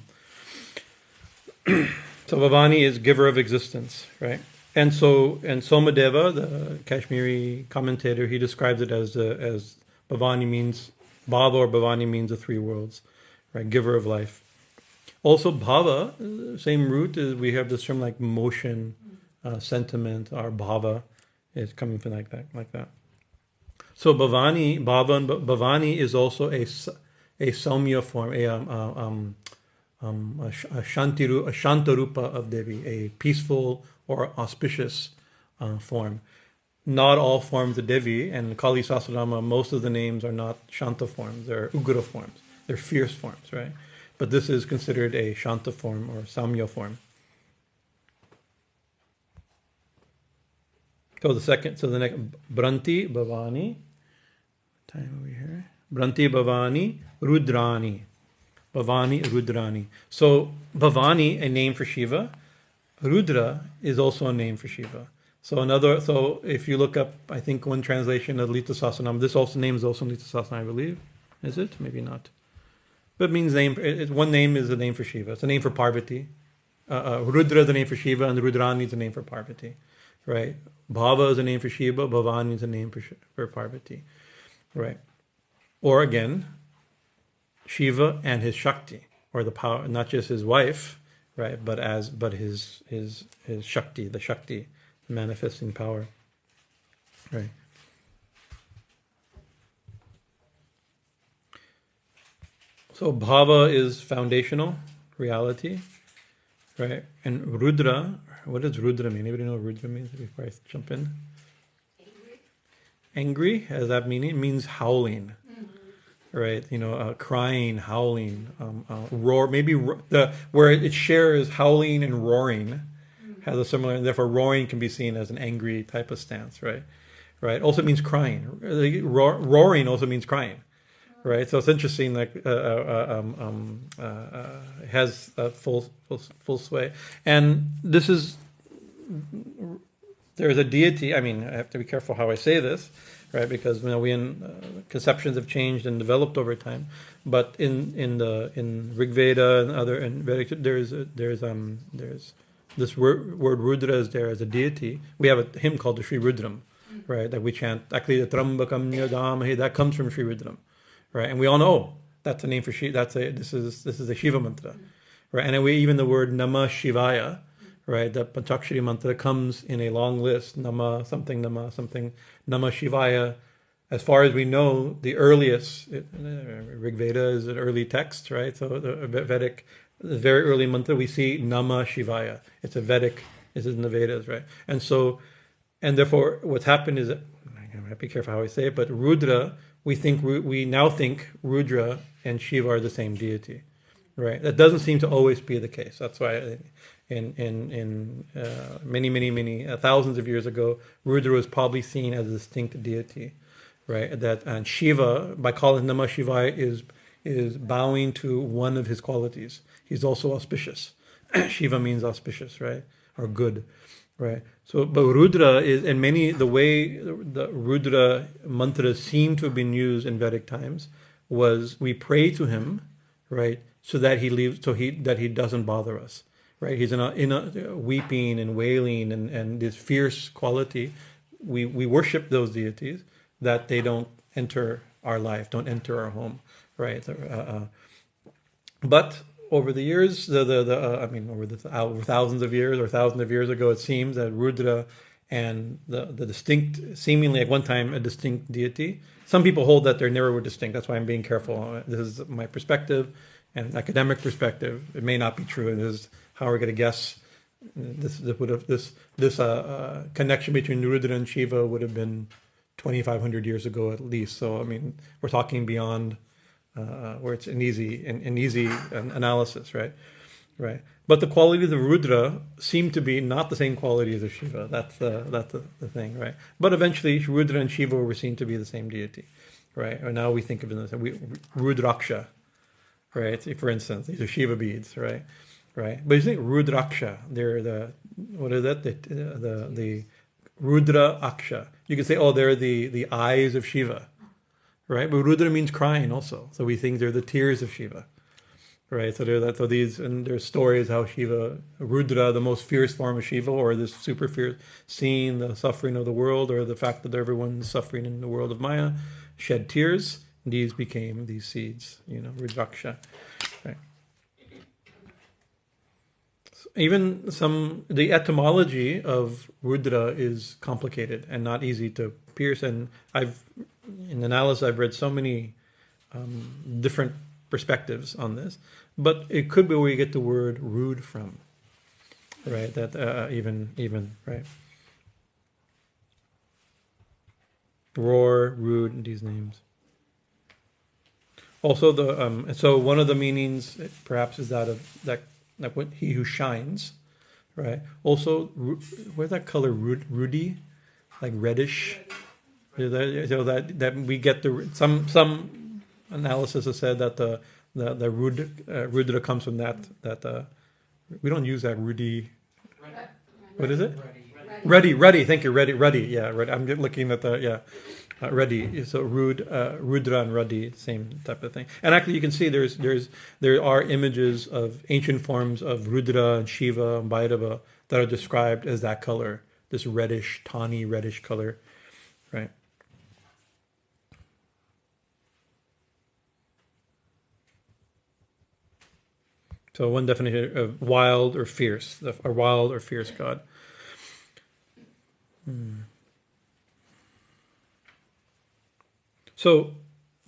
So Bhavani is giver of existence, right? And Somadeva, the Kashmiri commentator, he describes it as Bhavani means, Bhava or Bhavani means the three worlds, right? Giver of life. Also Bhava, same root, is we have this term like motion, sentiment, or Bhava is coming from like that. So Bhavani, Bhava and Bhavani is also a Saumya form, a Shantarupa of Devi, a peaceful or auspicious form. Not all forms of Devi, and Kali Sahasranama, most of the names are not Shanta forms, they're Ugra forms, they're fierce forms, right? But this is considered a Shanta form or Samya form. So the next, bhrāntir-bhavānī, time over here, bhrāntir-bhavānī, rudrāṇī. Bhavani, rudrāṇī. So Bhavani, a name for Shiva. Rudra is also a name for Shiva. So if you look up, I think one translation of Lalita Sahasranama, this name is also Lalita Sahasranama, I believe. Is it? Maybe not. But it means name. One name is a name for Shiva. It's a name for Parvati. Rudra is a name for Shiva, and rudrāṇī is a name for Parvati. Right? Bhava is a name for Shiva. Bhavani is a name for Parvati. Right? Or again, Shiva and his Shakti, or the power, not just his wife, right? But his Shakti, the Shakti, manifesting power, right? So Bhava is foundational reality, right? And Rudra, what does Rudra mean? Anybody know what Rudra means before I jump in? Angry, has that meaning? It means howling. Right, crying, howling, roar. Maybe where it shares howling and roaring has a similar, and therefore roaring can be seen as an angry type of stance, right? right? Also means crying. Roaring also means crying, right? So it's interesting, like has full sway. And this is, there is a deity. I mean, I have to be careful how I say this, right? Because conceptions have changed and developed over time. But in Rig Veda and other Vedic, there's this word Rudra is there as a deity. We have a hymn called the Sri Rudram, right? That we chant. Actually, the Trambakam Nyadamahe, that comes from Sri Rudram, right? And we all know that's a name for Shiva. This is a Shiva mantra, right? And then even the word Namah Shivaya, right? The Panchakshari mantra comes in a long list. Namah something, Namah Shivaya. As far as we know, the earliest Rig Veda is an early text, right? So the Vedic, the very early mantra, we see Namah Shivaya. It's a Vedic. This is in the Vedas, right? And so, and therefore, what's happened is, I have to be careful how I say it, but Rudra, we now think Rudra and Shiva are the same deity, right? That doesn't seem to always be the case. That's why in many thousands of years ago, Rudra was probably seen as a distinct deity, right? And Shiva, by calling Namah Shivaya, is bowing to one of his qualities. He's also auspicious. Shiva means auspicious, right? Or good, right? So, but Rudra is, and the way the Rudra mantras seem to have been used in Vedic times was we pray to him, right? So that he leaves, that he doesn't bother us, right? He's in a weeping and wailing and this fierce quality. We worship those deities that they don't enter our life, don't enter our home, right? But over the years, over thousands of years or thousands of years ago, it seems that Rudra and the distinct, seemingly at one time a distinct deity. Some people hold that they never were distinct. That's why I'm being careful. This is my perspective and academic perspective. It may not be true. This is how we're going to guess. This connection between Rudra and Shiva would have been 2,500 years ago at least. So I mean, we're talking beyond where it's an easy analysis, right? But the qualities of Rudra seem to be not the same qualities of Shiva. That's the thing, right? But eventually, Rudra and Shiva were seen to be the same deity, right? Or now we think of it as Rudraksha, right? For instance, these are Shiva beads, right? But you think Rudraksha, they're the Rudra Aksha. You can say, oh, they're the eyes of Shiva, right? But Rudra means crying also. So we think they're the tears of Shiva, right? So there's stories how Shiva, Rudra, the most fierce form of Shiva, or this super fierce, seeing the suffering of the world, or the fact that everyone's suffering in the world of Maya, shed tears. And these became these seeds, Rudraksha, right? Even the etymology of Rudra is complicated and not easy to pierce. And in analysis, I've read so many different perspectives on this, but it could be where you get the word rude from, right? That even right. Roar, rude, these names. Also, so one of the meanings perhaps is that like what he who shines, right? Also, where's that color? Rudi, like reddish. So that we get some analysis has said that the Rudra comes from that we don't use that Rudi. What is it? Ruddy. Thank you, Ruddy. Yeah, Ruddy. I'm looking at Ruddy. So Rudra and Ruddy, same type of thing. And actually, you can see there are images of ancient forms of Rudra and Shiva and Bhairava that are described as that color, this reddish, tawny reddish color, right? So one definition of wild or fierce, a wild or fierce god. So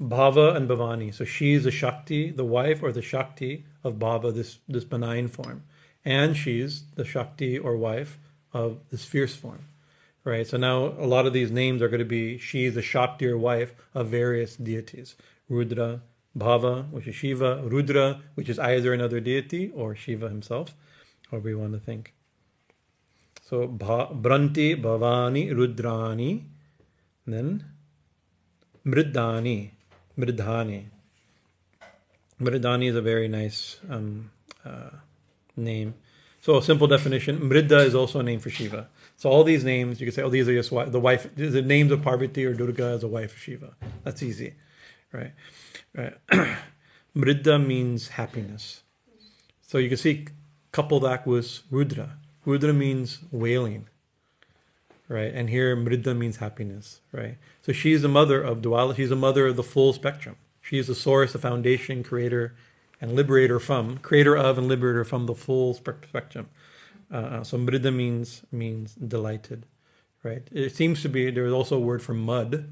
Bhava and Bhavani. So she's the Shakti, the wife or the Shakti of Bhava, this benign form. And she's the Shakti or wife of this fierce form. Right? So now a lot of these names are going to be, she's the Shakti or wife of various deities. Rudra, Bhava, which is Shiva, Rudra, which is either another deity or Shiva himself, however you want to think. So branti-bhavānī, rudrāṇī, And then mṛḍānī, mṛdānī. Mṛdānī is a very nice name. So a simple definition, Mṛḍā is also a name for Shiva. So all these names, you can say, oh, these are just the wife, these are names of Parvati or Durga as a wife of Shiva. That's easy, right? Mṛḍā means happiness. So you can see, couple that with Rudra. Rudra means wailing, right? And here Mṛḍā means happiness, right? So she's the mother of duality. She's the mother of the full spectrum. She's the source, the foundation, creator, and liberator and liberator from the full spectrum. So Mṛḍā means delighted, right? It seems to be, there's also a word for mud,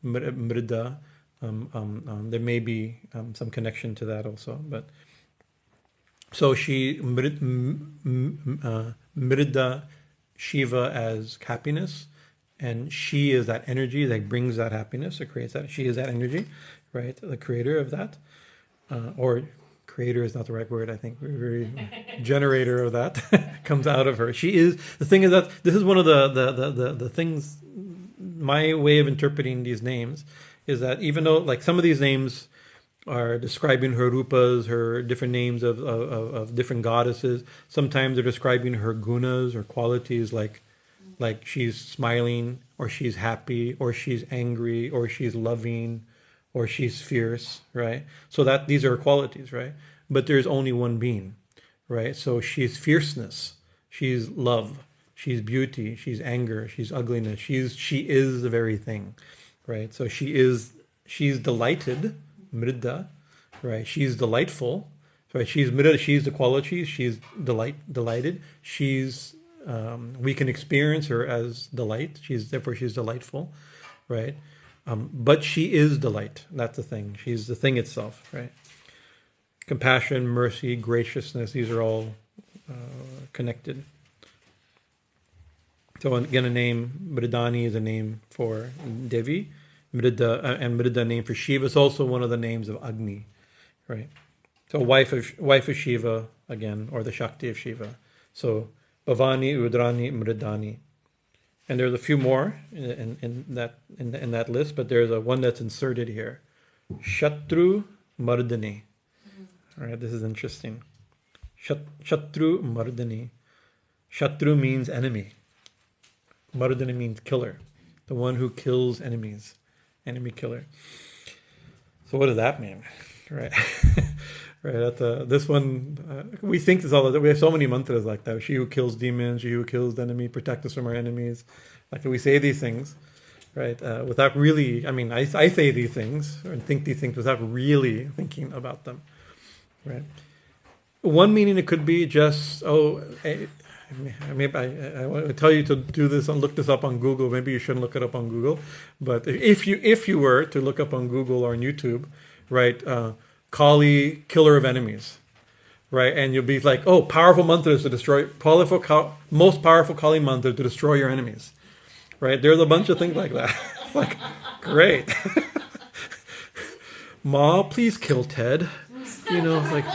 Mṛḍā. There may be some connection to that also, but so she Mṛḍā, Shiva as happiness, and she is that energy that brings that happiness or creates that. She is that energy, right? The creator of that, or creator is not the right word. I think very generator of that comes out of her. She is. The thing is that this is one of the things. My way of interpreting these names is that even though like some of these names are describing her rupas, her different names of different goddesses, sometimes they're describing her gunas or qualities, like she's smiling, or she's happy, or she's angry, or she's loving, or she's fierce, right? So that these are qualities, right? But there's only one being, right? So she's fierceness, she's love, she's beauty, she's anger, she's ugliness, she is the very thing, right? So she's delighted, Mṛḍā, right? She's delightful, right? She's Mṛḍā, she's the quality, she's delighted, she's we can experience her as delight, therefore she's delightful, right? But she is delight. That's the thing. She's the thing itself, right? Compassion, mercy, graciousness, these are all connected. So again, a name, mṛḍānī is a name for Devi, Mṛḍā, and Mṛḍā name for Shiva. It's also one of the names of Agni, right? So wife of Shiva, again, or the Shakti of Shiva. So Bhavani, rudrāṇī, mṛḍānī. And there's a few more in that list, but there's one that's inserted here. śatru-mardinī. All right, this is interesting. śatru-mardinī. Shatru means enemy. Mṛḍānī means killer. The one who kills enemies. Enemy killer. So what does that mean? Right. Right. This one, we think this all. We have so many mantras like that. She who kills demons, she who kills the enemy, protect us from our enemies. Like we say these things, right? Without really, I mean, I say these things and think these things without really thinking about them, right? One meaning it could be just, I want to tell you to do this and look this up on Google. Maybe you shouldn't look it up on Google, but if you were to look up on Google or on YouTube, right? Kali, killer of enemies, right? And you'll be like, oh, powerful mantras to destroy, most powerful Kali mantra to destroy your enemies, right? There's a bunch of things like that. Like, great. Ma, please kill Ted. You know, like,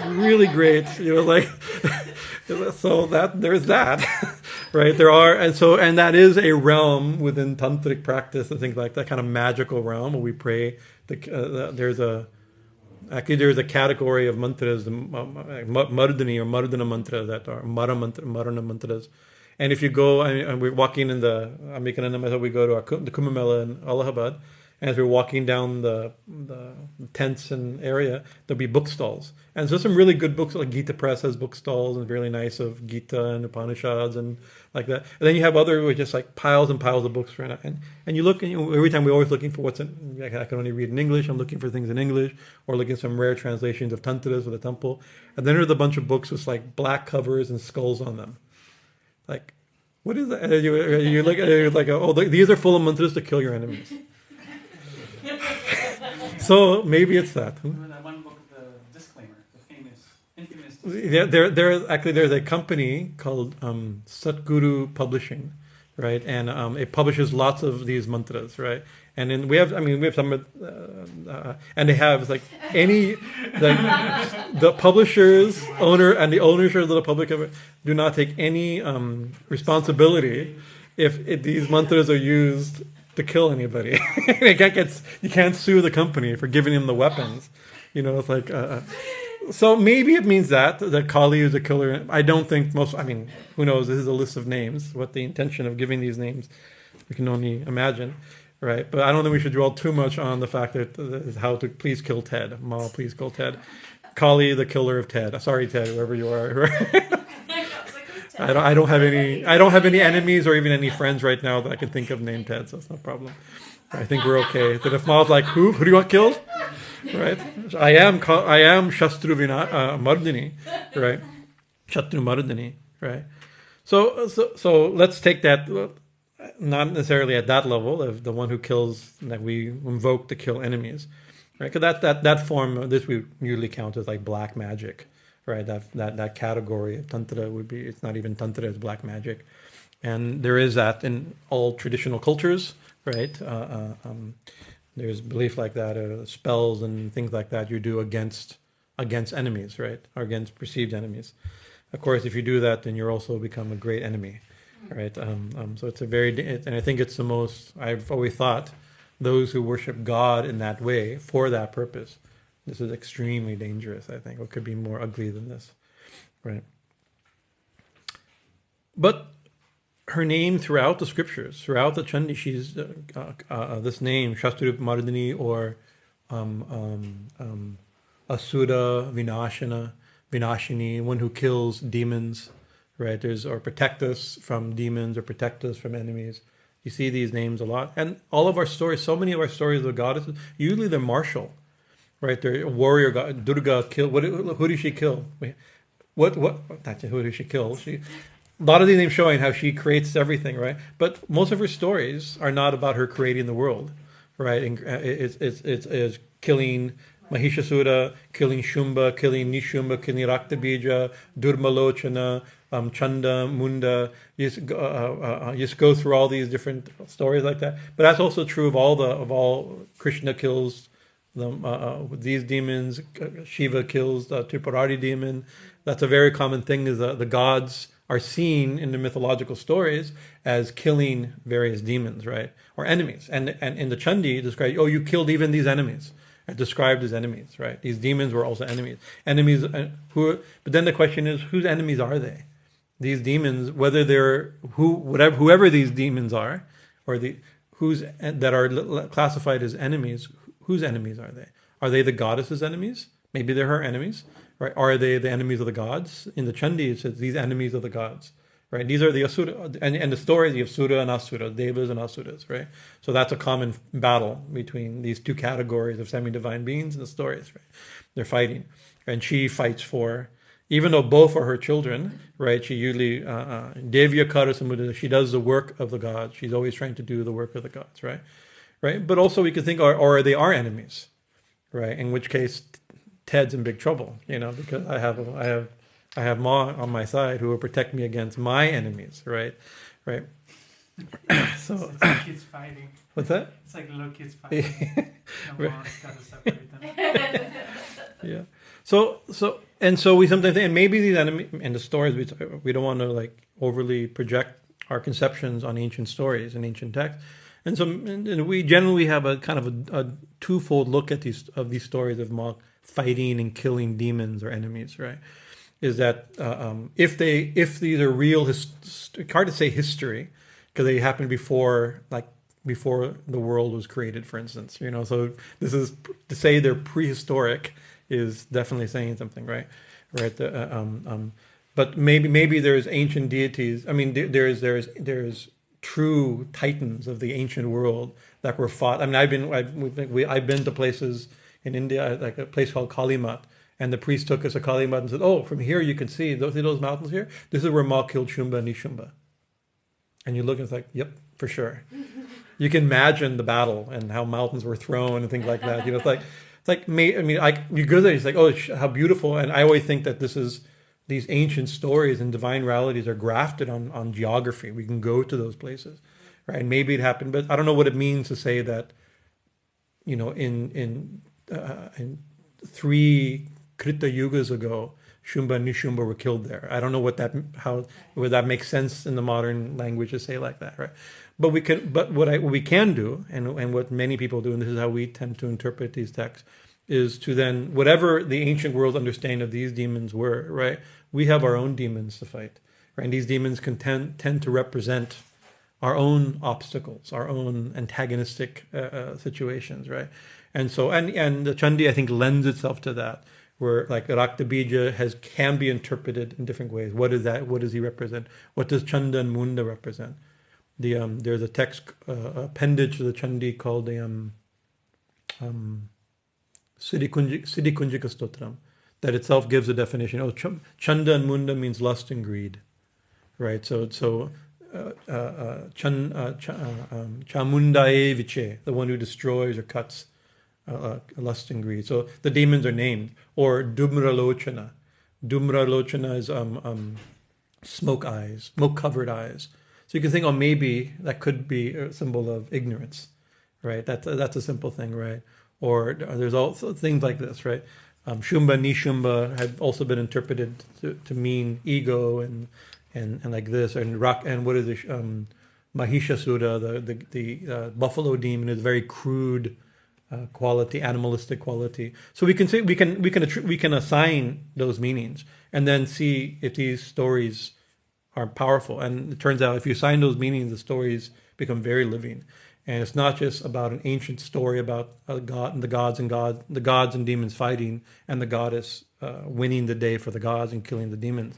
really great. You know, like, so that there's that, right? And that is a realm within tantric practice and things like that, kind of magical realm where we pray. There's a category of mantras, the mṛḍānī or mṛḍāna mantras that are marana mantras. And if you go, and we're walking I'm making a myself, we go to the Kumbh Mela in Allahabad, and as we're walking down the tents and area, there'll be bookstalls. And so some really good books, like Gita Press has bookstalls and really nice of Gita and Upanishads and like that. And then you have other with just like piles and piles of books right now. And you look, and every time we're always looking for what's in, I can only read in English, I'm looking for things in English, or looking at some rare translations of tantras for the temple. And then there's a bunch of books with like black covers and skulls on them. Like, what is that? And you look at it, you're like, oh, these are full of mantras to kill your enemies. So maybe it's that. Remember that one book, the disclaimer, the infamous. Yeah, there's a company called Satguru Publishing, right? And it publishes lots of these mantras, right? And then we have some, and they have like the publishers, owner, and the owners of the public do not take any responsibility if these mantras are used to kill anybody. You can't sue the company for giving him the weapons. It's like so maybe it means that Kali is a killer. I don't think who knows? This is a list of names. What the intention of giving these names, we can only imagine, right? But I don't think we should dwell too much on the fact that how to please kill Ted. Ma, please kill Ted. Kali, the killer of Ted. Sorry, Ted, whoever you are. I don't have any enemies or even any friends right now that I can think of named Ted, so it's no problem. I think we're okay. That if Ma's like, who do you want killed? Right? I am śatru-mardinī, right? Śatru-mardinī, right? So let's take that, not necessarily at that level of the one who kills, that we invoke to kill enemies, right? Because that form, this we usually count as like black magic, right? That category of tantra would be, it's not even tantra, it's black magic, and there is that in all traditional cultures, right? There's belief like that, spells and things like that you do against enemies, right? Or against perceived enemies. Of course, if you do that, then you're also become a great enemy, right? So it's and I think it's the most, I've always thought, those who worship God in that way, for that purpose, this is extremely dangerous, I think. What could be more ugly than this, right? But her name throughout the scriptures, throughout the Chandi, she's this name, śatru-mardinī, or asura vinashini, one who kills demons, right? Or protect us from demons, or protect us from enemies. You see these names a lot. And all of our stories, so many of our stories of the goddesses, usually they're martial, right? They're a warrior god. Durga killed, who did she kill? Who did she kill? A lot of these names showing how she creates everything, right? But most of her stories are not about her creating the world, right? And it's killing Mahishasura, killing Shumba, killing Nishumba, killing Raktabija, Durmalochana, Chanda, Munda. You just go through all these different stories like that. But that's also true of all Krishna kills these demons. Shiva kills the Tripurari demon. That's a very common thing. Is the gods are seen in the mythological stories as killing various demons, right? Or enemies. And in the Chandi, described, you killed even these enemies. Are described as enemies, right? These demons were also enemies. But then the question is, whose enemies are they? These demons, whether they're whoever these demons are, or that are classified as enemies, whose enemies are they? Are they the goddess's enemies? Maybe they're her enemies, right? Are they the enemies of the gods? In the Chandi, it says these enemies of the gods, right? These are the asura, and the stories you have sura and asura, devas and asuras, right? So that's a common battle between these two categories of semi-divine beings in the stories, right? They're fighting, and she fights for, even though both are her children, right? She usually devya kara, she does the work of the gods. She's always trying to do the work of the gods, right? Right? But also we could think, or they are enemies, right? In which case, Ted's in big trouble, because I have Ma on my side who will protect me against my enemies, right? Right. So it's like kids fighting. What's that? It's like little kids fighting. No mom's gotta separate them. Yeah. So we sometimes think, and maybe these enemies in the stories, we don't want to overly project our conceptions on ancient stories and ancient texts. And so we generally have a kind of a twofold look at these stories of Ma fighting and killing demons or enemies, right? Is that if these are real, it's hard to say history because they happened before the world was created, for instance. So this is to say they're prehistoric is definitely saying something, right? Right. But maybe there's ancient deities. I mean, there's true titans of the ancient world that were fought. I mean, I've been to places in India, like a place called Kali Mat, and the priest took us to Kali Mat and said, "Oh, from here you can see those mountains here. This is where Ma killed Shumba and Nishumba." And you look and it's like, "Yep, for sure." You can imagine the battle and how mountains were thrown and things like that. You go there, it's like, "Oh, how beautiful!" And I always think that these ancient stories and divine realities are grafted on geography. We can go to those places, right? And maybe it happened, but I don't know what it means to say that, in 3 Krita yugas ago, Shumba and Nishumba were killed there. I don't know how would that make sense in the modern language to say like that, right? But what we can do, and what many people do, and this is how we tend to interpret these texts, is to then, whatever the ancient world's understanding of these demons were, right? We have our own demons to fight, right? And these demons can tend to represent our own obstacles, our own antagonistic situations, right? And so, and the Chandi, I think, lends itself to that, where like Raktabija can be interpreted in different ways. What is that? What does he represent? What does Chanda and Munda represent? There's a text appendage to the Chandi called the Siddhikunjika Stotram, that itself gives a definition. Oh, Chanda and Munda means lust and greed, right? So Chamundaye Viche, the one who destroys or cuts lust and greed. So the demons are named. Or Dhumralochana. Dhumralochana is smoke eyes, smoke-covered eyes. So you can think, oh, maybe that could be a symbol of ignorance, right? That's a simple thing, right? Or there's also things like this, right? Shumba, Nishumba had also been interpreted to mean ego and like this, and what is it? Mahishasura, the buffalo demon, is very crude quality, animalistic quality. So we can say we can assign those meanings and then see if these stories are powerful. And it turns out if you assign those meanings, the stories become very living. And it's not just about an ancient story about a god and the gods and demons fighting, and the goddess winning the day for the gods and killing the demons.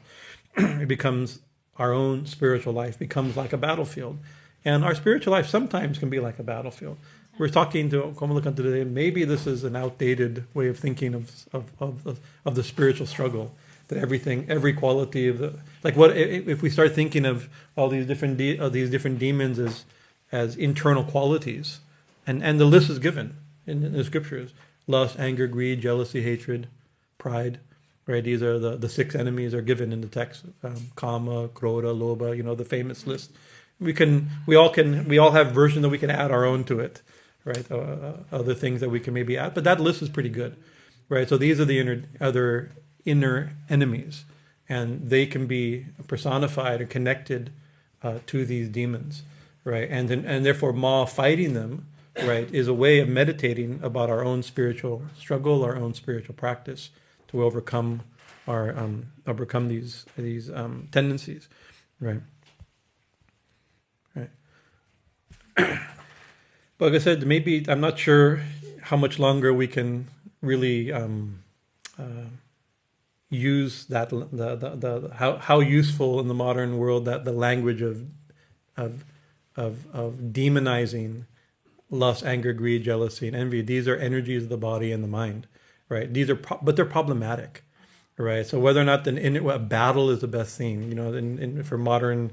It becomes our own spiritual life becomes like a battlefield, and our spiritual life sometimes can be like a battlefield. We're talking to Komalakanta today. Maybe this is an outdated way of thinking of the spiritual struggle. That every quality of what if we start thinking of all these different demons as internal qualities, and the list is given in the scriptures: lust, anger, greed, jealousy, hatred, pride. Right, these are the 6 enemies are given in the text: kama, krodha, lobha. The famous list. We all have versions that we can add our own to it, right? Other things that we can maybe add, but that list is pretty good, right? So these are the other inner enemies, and they can be personified or connected to these demons, right? And therefore, Ma fighting them, right, is a way of meditating about our own spiritual struggle, our own spiritual practice to overcome these tendencies, right? Right. But like I said, maybe I'm not sure how much longer we can really use that how useful in the modern world that the language of demonizing lust, anger, greed, jealousy, and envy. These are energies of the body and the mind, right? But they're problematic, right? So whether or not a battle is the best thing, for modern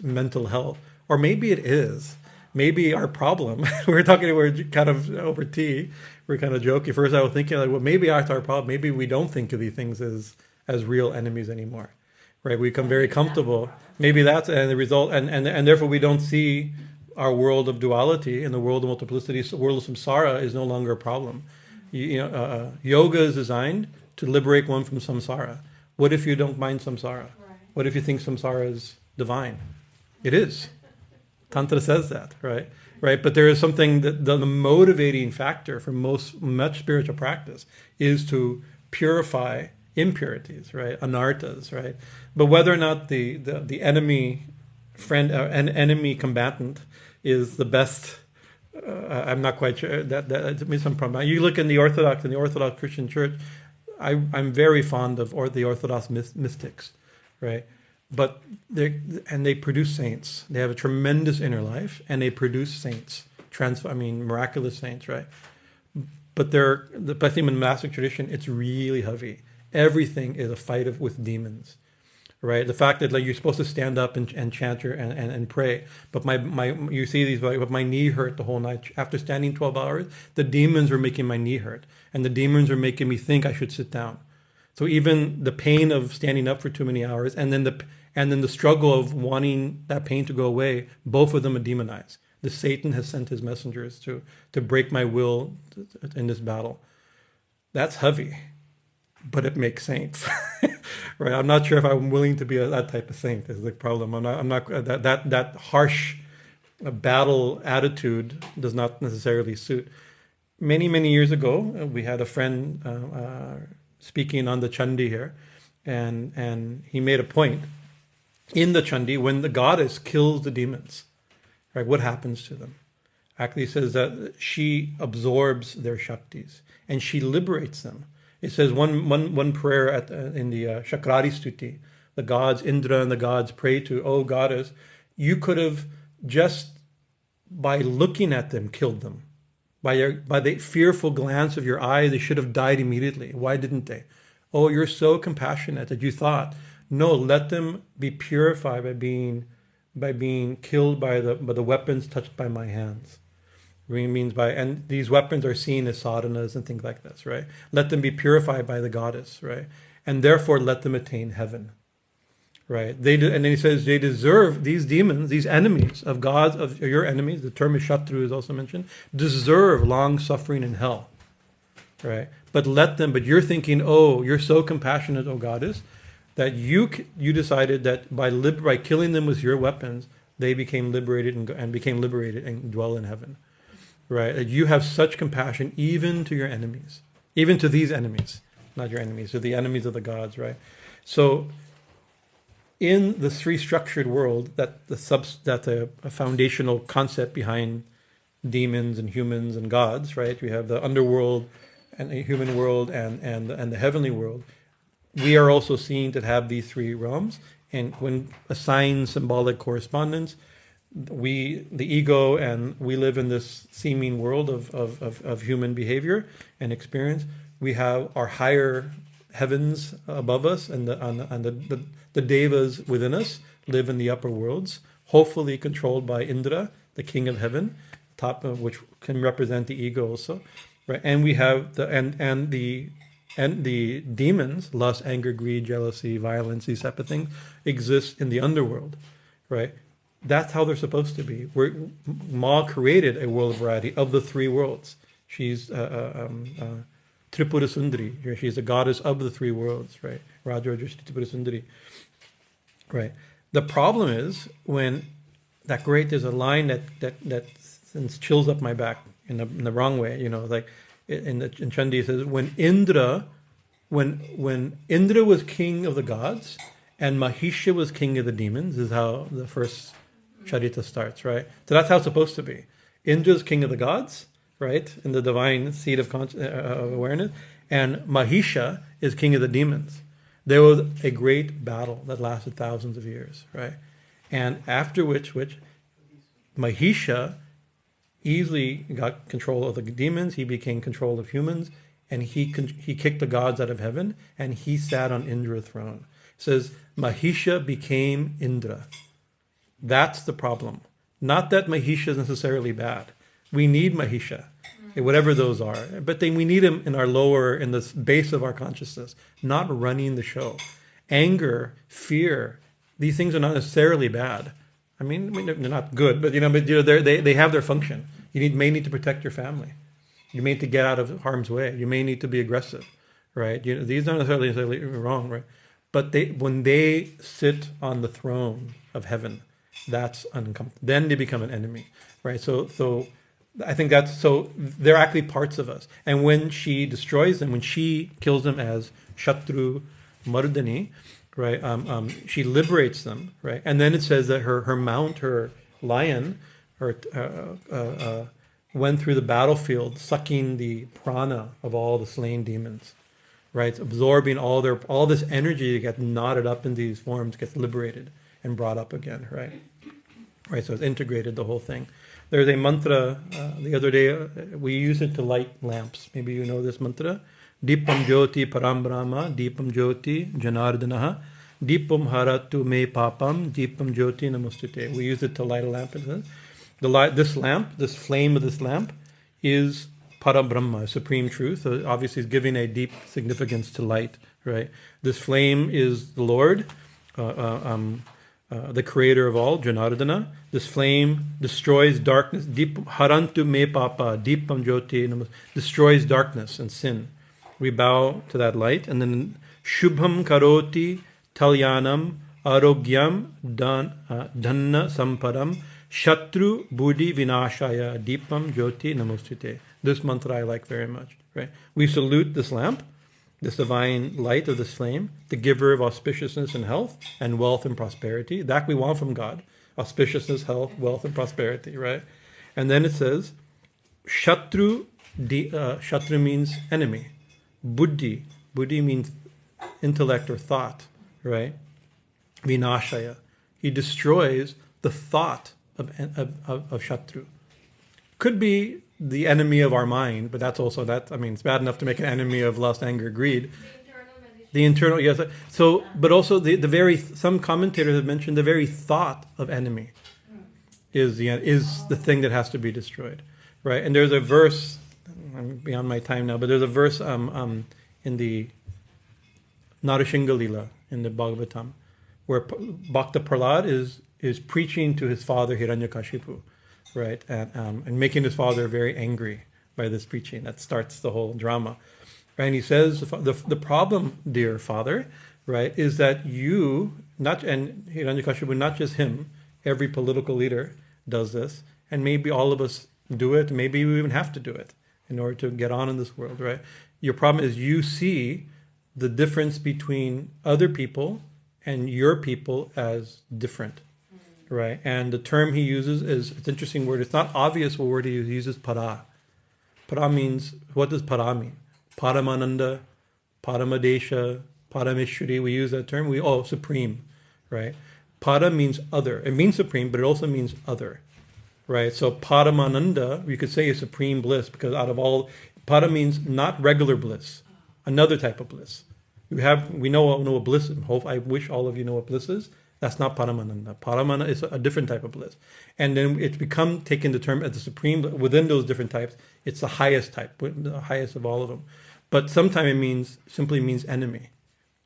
mental health, or maybe it is. Maybe our problem. we're kind of over tea. We're kind of joking. First, I was thinking, maybe that's our problem. Maybe we don't think of these things as real enemies anymore, right? We become very comfortable. Maybe that's the result, and therefore we don't see our world of duality and the world of multiplicity. The world of samsara is no longer a problem. Yoga is designed to liberate one from samsara. What if you don't mind samsara? Right. What if you think samsara is divine? It is. Tantra says that, right? Right. But there is something that the motivating factor for much spiritual practice is to purify impurities, right? Anarthas, right? But whether or not the enemy friend, an enemy combatant is the best, I'm not quite sure. That means some problem. You look in the Orthodox Christian Church. I'm very fond of the Orthodox mystics, right? But they produce saints. They have a tremendous inner life, and they produce saints. Miraculous saints, right? But I think in the monastic tradition, it's really heavy. Everything is a fight with demons, right? The fact that you're supposed to stand up and chant and pray, but you see these, but my knee hurt the whole night. After standing 12 hours, the demons were making my knee hurt, and the demons were making me think I should sit down. So even the pain of standing up for too many hours, and then the struggle of wanting that pain to go away, both of them are demonized. The Satan has sent his messengers to break my will in this battle. That's heavy, but it makes saints, right? I'm not sure if I'm willing to be that type of saint. Is the problem. I'm not that harsh battle attitude does not necessarily suit. Many, many years ago, we had a friend speaking on the Chandi here, and he made a point. In the Chandi, when the goddess kills the demons, right, what happens to them? Actually, it says that she absorbs their Shaktis, and she liberates them. It says one prayer in the Shakrari Stuti, the gods, Indra and the gods pray to, "Oh goddess, you could have just by looking at them killed them. By the fearful glance of your eye, they should have died immediately. Why didn't they? Oh, you're so compassionate that you thought, no, let them be purified by being killed by the weapons touched by my hands." And these weapons are seen as sadhanas and things like this, right? Let them be purified by the goddess, right? And therefore let them attain heaven, right? And then he says they deserve, these demons, these enemies of gods, of your enemies, the term is shatru is also mentioned, deserve long suffering in hell, right? But you're thinking, oh, you're so compassionate, oh goddess, that you decided that by killing them with your weapons, they became liberated and dwell in heaven. Right, that you have such compassion even to your enemies, even to these enemies, not your enemies, to the enemies of the gods, right? So, in the three structured world, a foundational concept behind demons and humans and gods, right? We have the underworld and the human world and the heavenly world. We are also seen to have these three realms, and when assigned symbolic correspondence, the ego and we live in this seeming world of human behavior and experience. We have our higher heavens above us, and the devas within us live in the upper worlds, hopefully controlled by Indra, the king of heaven, top of which can represent the ego also, right? And we have the demons, lust, anger, greed, jealousy, violence, these type of things, exist in the underworld, right? That's how they're supposed to be. Ma created a world variety of the three worlds. She's Tripura Sundari. She's the goddess of the three worlds, right? Rajarajashti Tripura Sundari. Right. The problem is when there's a line that chills up my back in the wrong way, like in Chandi it says when Indra was king of the gods and Mahisha was king of the demons, is how the first Charita starts, right? So that's how it's supposed to be. Indra's king of the gods, right, in the divine seat of awareness, and Mahisha is king of the demons. There was a great battle that lasted thousands of years, right? And after which Mahisha easily got control of the demons, he became control of humans, and he kicked the gods out of heaven, and he sat on Indra's throne. It says, Mahisha became Indra. That's the problem. Not that Mahisha is necessarily bad. We need Mahisha, whatever those are. But then we need him in the base of our consciousness, not running the show. Anger, fear, these things are not necessarily bad. I mean they're not good, but they have their function. You may need to protect your family. You may need to get out of harm's way. You may need to be aggressive, right? These aren't necessarily wrong, right? But when they sit on the throne of heaven, that's uncomfortable. Then they become an enemy, right? So I think they're actually parts of us. And when she destroys them, when she kills them as śatru-mardinī, right? She liberates them, right? And then it says that her mount, her lion, went through the battlefield, sucking the prana of all the slain demons, right? Absorbing all this energy that gets knotted up in these forms, gets liberated and brought up again, right? Right, so it's integrated, the whole thing. There's a mantra, the other day, we use it to light lamps. Maybe you know this mantra. Deepam jyoti param brahma, deepam jyoti janardanaha, deepam haratu me papam, deepam jyoti namostute. We use it to light a lamp. This flame of this lamp is Parabrahma, supreme truth. So obviously it's giving a deep significance to light, right? This flame is the Lord, the creator of all, Janardana. This flame destroys darkness. Harantu me papa, deepam jyoti, destroys darkness and sin. We bow to that light. And then Shubham karoti talyanam arogyam dhanna samparam Shatru Buddhi Vinashaya Deepam Jyoti Namostute. This mantra I like very much. Right? We salute this lamp, this divine light of this flame, the giver of auspiciousness and health, and wealth and prosperity. That we want from God. Auspiciousness, health, wealth, and prosperity, right? And then it says, Shatru means enemy. Buddhi means intellect or thought, right? Vinashaya. He destroys the thought of Shatru. Could be the enemy of our mind, but that's also it's bad enough to make an enemy of lust, anger, greed. The internal, yes. So, but also some commentators have mentioned the very thought of enemy is the thing that has to be destroyed, right? And there's a verse, I'm beyond my time now, but there's a verse in the Narasingha Lila in the Bhagavatam where Bhakta Prahlad is preaching to his father Hiranyakashipu, right, and making his father very angry by this preaching. That starts the whole drama. Right? And he says, the problem, dear father, right, is that and Hiranyakashipu, not just him, every political leader does this, and maybe all of us do it, maybe we even have to do it in order to get on in this world, right? Your problem is you see the difference between other people and your people as different, right? And the term he uses it's an interesting word. It's not obvious what word he uses, para. Para means, what does para mean? Paramananda, Paramadesha, Parameshwari, we use that term. Supreme, right? Para means other. It means supreme, but it also means other, right? So Paramananda, you could say is supreme bliss, because out of all, para means not regular bliss, another type of bliss. We know what bliss is. I wish all of you know what bliss is. That's not Paramananda. Paramana is a different type of bliss. And then it's taken the term as the supreme, within those different types, it's the highest type, the highest of all of them. But sometimes it simply means enemy.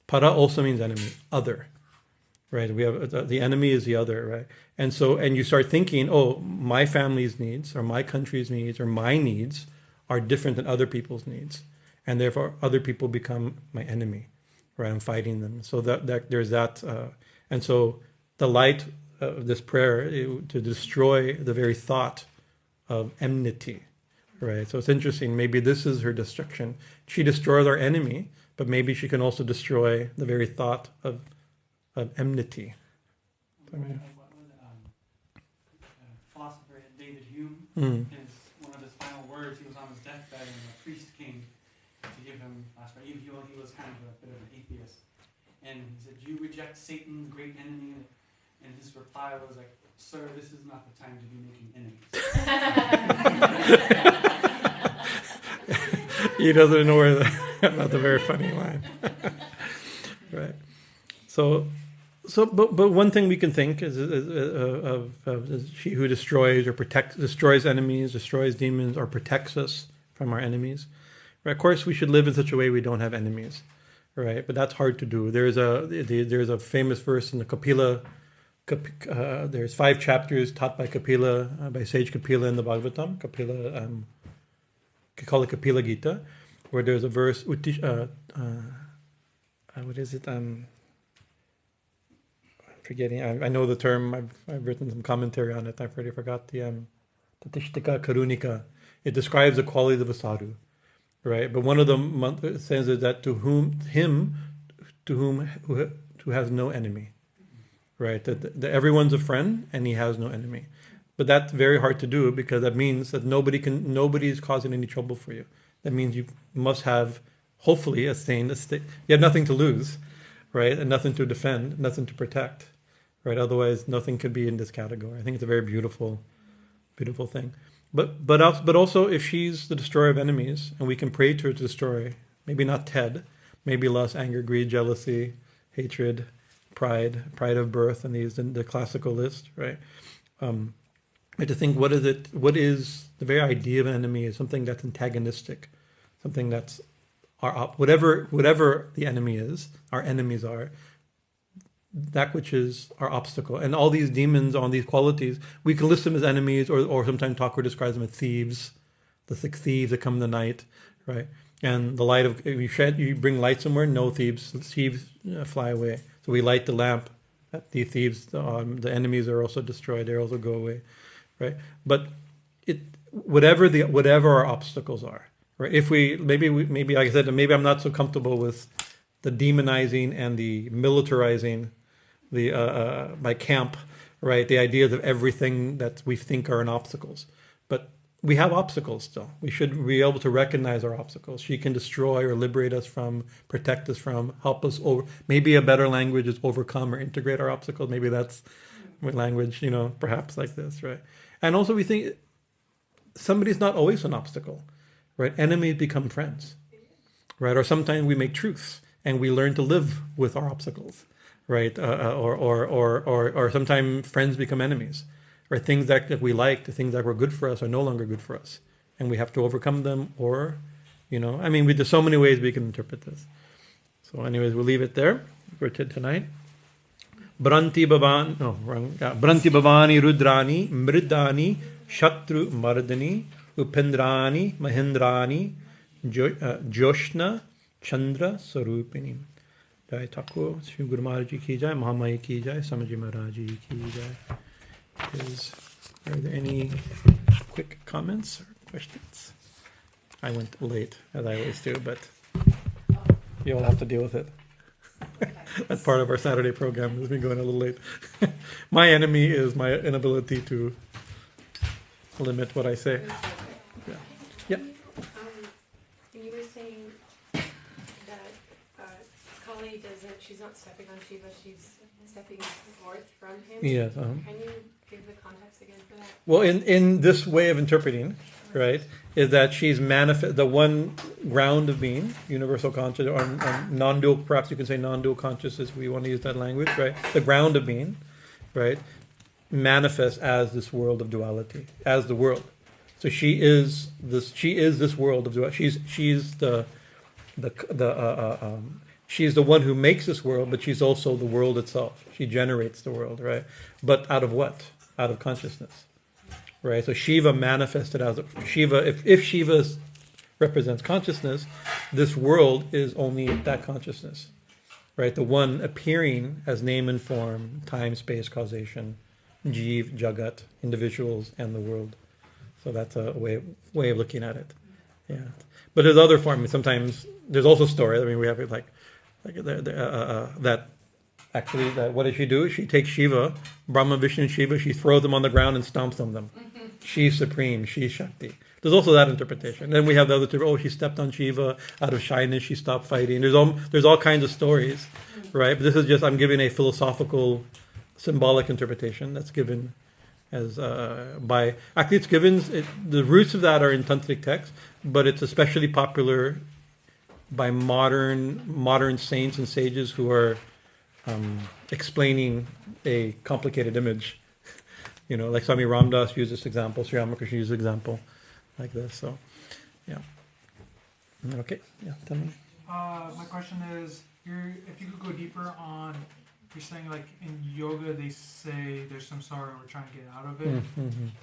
Para also means enemy, other, right? We have the enemy is the other, right? And you start thinking, my family's needs, or my country's needs, or my needs are different than other people's needs, and therefore other people become my enemy, right? I'm fighting them. So that there's that. And so the light of this prayer to destroy the very thought of enmity, right? So it's interesting. Maybe this is her destruction. She destroys our enemy, but maybe she can also destroy the very thought of enmity. Philosopher David Hume, one of his final words, he was on his deathbed and a priest came to give him last night. He was kind of a bit of an atheist. And he said, "Do you reject Satan, the great enemy?" And his reply was like, "Sir, this is not the time to be making enemies." He doesn't know where not the very funny line. Right. But one thing we can think is she who destroys or destroys enemies, destroys demons, or protects us from our enemies. Right? Of course, we should live in such a way we don't have enemies. Right, but that's hard to do. There's a famous verse in the Kapila. There's 5 chapters taught by Kapila, by sage Kapila in the Bhagavatam. Kapila, we call it Kapila Gita, where there's a verse. What is it? I'm forgetting. I know the term. I've written some commentary on it. I've already forgot the Tatishtika Karunika. It describes the quality of a sadhu. Right, but one of them says that who has no enemy, right? That everyone's a friend and he has no enemy. But that's very hard to do, because that means that nobody is causing any trouble for you. That means you must have, hopefully, a state. You have nothing to lose, right, and nothing to defend, nothing to protect, right? Otherwise, nothing could be in this category. I think it's a very beautiful, beautiful thing. But also, if she's the destroyer of enemies, and we can pray to her to destroy, maybe not Ted, maybe lust, anger, greed, jealousy, hatred, pride of birth, and the classical list, right? We have to think, what is the very idea of an enemy is something that's antagonistic, something that's whatever the enemy is, our enemies are, that which is our obstacle. And all these demons, all these qualities, we can list them as enemies, or sometimes Thakur describes them as thieves, the 6 thieves that come in the night, right? And the light of, you bring light somewhere, no thieves fly away. So we light the lamp, the thieves, the enemies are also destroyed, they also go away. right? But whatever our obstacles are, right? If maybe like I said, maybe I'm not so comfortable with the demonizing and the militarizing my camp, right? The ideas of everything that we think are obstacles, but we have obstacles still. We should be able to recognize our obstacles. She can destroy or liberate us from, protect us from, help us over. Maybe a better language is overcome or integrate our obstacles. Maybe that's what language, perhaps like this, right? And also we think somebody's not always an obstacle, right? Enemies become friends, right? Or sometimes we make truths and we learn to live with our obstacles, right? Or sometimes friends become enemies. Or things that we like, the things that were good for us are no longer good for us. And we have to overcome them or, there's so many ways we can interpret this. So anyways, we'll leave it there for tonight. Bhrāntir-bhavānī, rudrāṇī, mṛdānī, śatru-mardinī, upendrāṇī, mahendrāṇī, jyotsnā, candra-svarūpiṇī. Jai Thakur, Sri Guru Maharaj Ji ki jai, Mahamaya ki jai, Samaji Maharaj Ji ki jai. Are there any quick comments or questions? I went late, as I always do, but you'll have to deal with it. That's part of our Saturday program, is me going a little late. My enemy is my inability to limit what I say. Yeah. Yep. You were saying that Kali doesn't, she's not stepping on Shiva, she's stepping forth from him. Yes. Can you give the context again for that? Well, in this way of interpreting, right, is that she's the one ground of being, universal consciousness, or non-dual, perhaps you can say non-dual consciousness if we want to use that language, right? The ground of being, right, manifests as this world of duality, as the world. So she is this world of duality. She's the one who makes this world, but she's also the world itself. She generates the world, right? But out of what? Out of consciousness, right? So Shiva manifested as Shiva. If Shiva represents consciousness, this world is only that consciousness, right? The one appearing as name and form, time, space, causation, Jeev, Jagat, individuals, and the world. So that's a way of looking at it. Yeah, but there's other forms. Sometimes there's also stories. I mean, we have it like that. Actually, what does she do? She takes Shiva, Brahma, Vishnu, and Shiva. She throws them on the ground and stomps on them. She's supreme. She's Shakti. There's also that interpretation. Then we have the other two. Oh, she stepped on Shiva out of shyness. She stopped fighting. There's all kinds of stories, right? But this is just, I'm giving a philosophical, symbolic interpretation that's given as by. Actually, it's given. The roots of that are in tantric texts, but it's especially popular by modern saints and sages who are explaining a complicated image. Like Swami Ramdas used this example, Sri Ramakrishna used this example like this. So, yeah. Okay, yeah, tell me. My question is, if you could go deeper on, you're saying like in yoga they say there's samsara and we're trying to get out of it,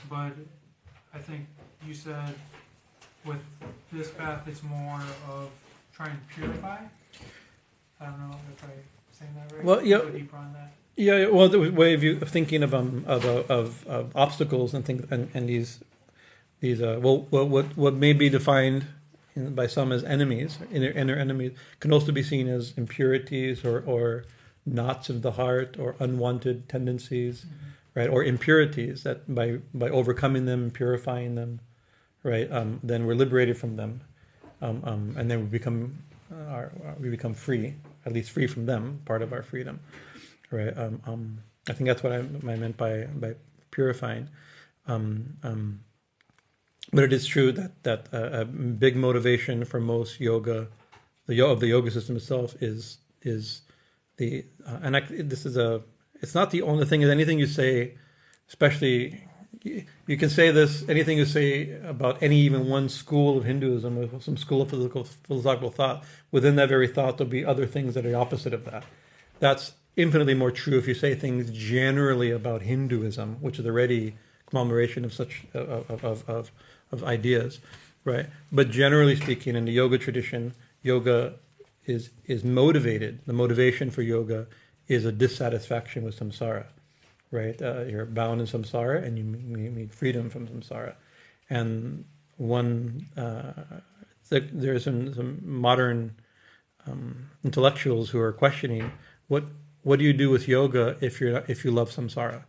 but I think you said with this path it's more of trying to purify. I don't know if I'm saying that right. Well, yeah. Go deeper on that. Yeah, well, the way of thinking of obstacles and things, and these what may be defined by some as enemies, inner enemies, can also be seen as impurities or knots of the heart or unwanted tendencies, right? Or impurities that by overcoming them and purifying them, right? Then we're liberated from them, and then we become free, at least free from them, part of our freedom. Right. I think that's what I meant by purifying. But it is true that a big motivation for most yoga, the yoga system itself, is the it's not the only thing. Is anything you say, especially you can say this, anything you say about any even one school of Hinduism or some school of philosophical thought, within that very thought there'll be other things that are the opposite of that. That's infinitely more true if you say things generally about Hinduism, which is already conglomeration of such of ideas, right? But generally speaking, in the yoga tradition, yoga is motivated. The motivation for yoga is a dissatisfaction with samsara, right? You're bound in samsara, and you need freedom from samsara. And there's some modern intellectuals who are questioning what do you do with yoga if you love samsara,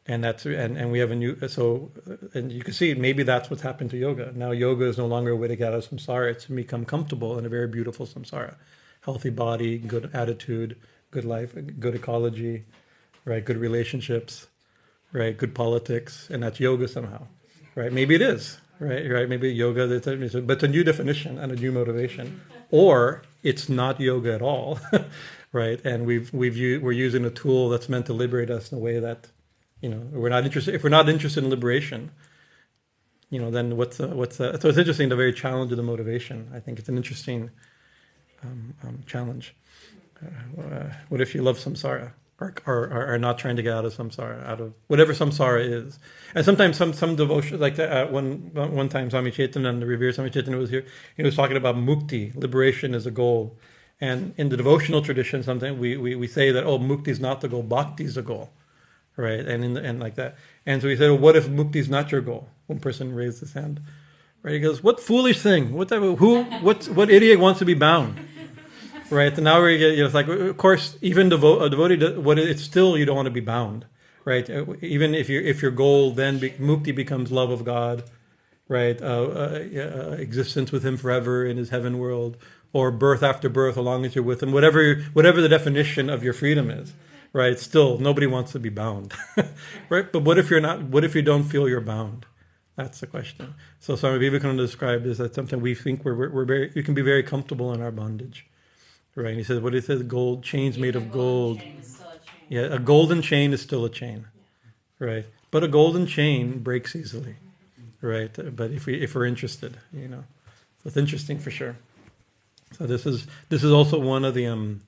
and we have and you can see maybe that's what's happened to yoga. Now yoga is no longer a way to get out of samsara; it's to become comfortable in a very beautiful samsara, healthy body, good attitude, good life, good ecology, right? Good relationships, right? Good politics, and that's yoga somehow, right? Maybe it is. Right. Maybe yoga, but it's a new definition and a new motivation, or it's not yoga at all, right? And we're using a tool that's meant to liberate us in a way that, we're not interested. If we're not interested in liberation, then what's so it's interesting, the very challenge of the motivation. I think it's an interesting challenge. What if you love samsara? Or are not trying to get out of samsara, out of whatever samsara is. And sometimes some devotion, like one time Swami Chaitanya, the revered Swami Chaitanya was here, he was talking about mukti, liberation is a goal. And in the devotional tradition, sometimes we say that, mukti is not the goal, bhakti is the goal, right? And like that. And so we said, well, what if mukti is not your goal? One person raised his hand, right? He goes, what foolish thing? What idiot wants to be bound? Right, and now we get, it's like, of course, even a devotee, it's still, you don't want to be bound, right? Even if your goal then mukti becomes love of God, right? Existence with Him forever in His heaven world, or birth after birth, as long as you're with Him, whatever the definition of your freedom is, right? Still, nobody wants to be bound, right? But what if you're not? What if you don't feel you're bound? That's the question. So Swami Vivekananda described is that something we think we can be very comfortable in our bondage. Right, and he says, gold, chains made of gold. Yeah, a golden chain is still a chain, right? But a golden chain breaks easily, right? But if we're interested, so it's interesting for sure. So this is also one of the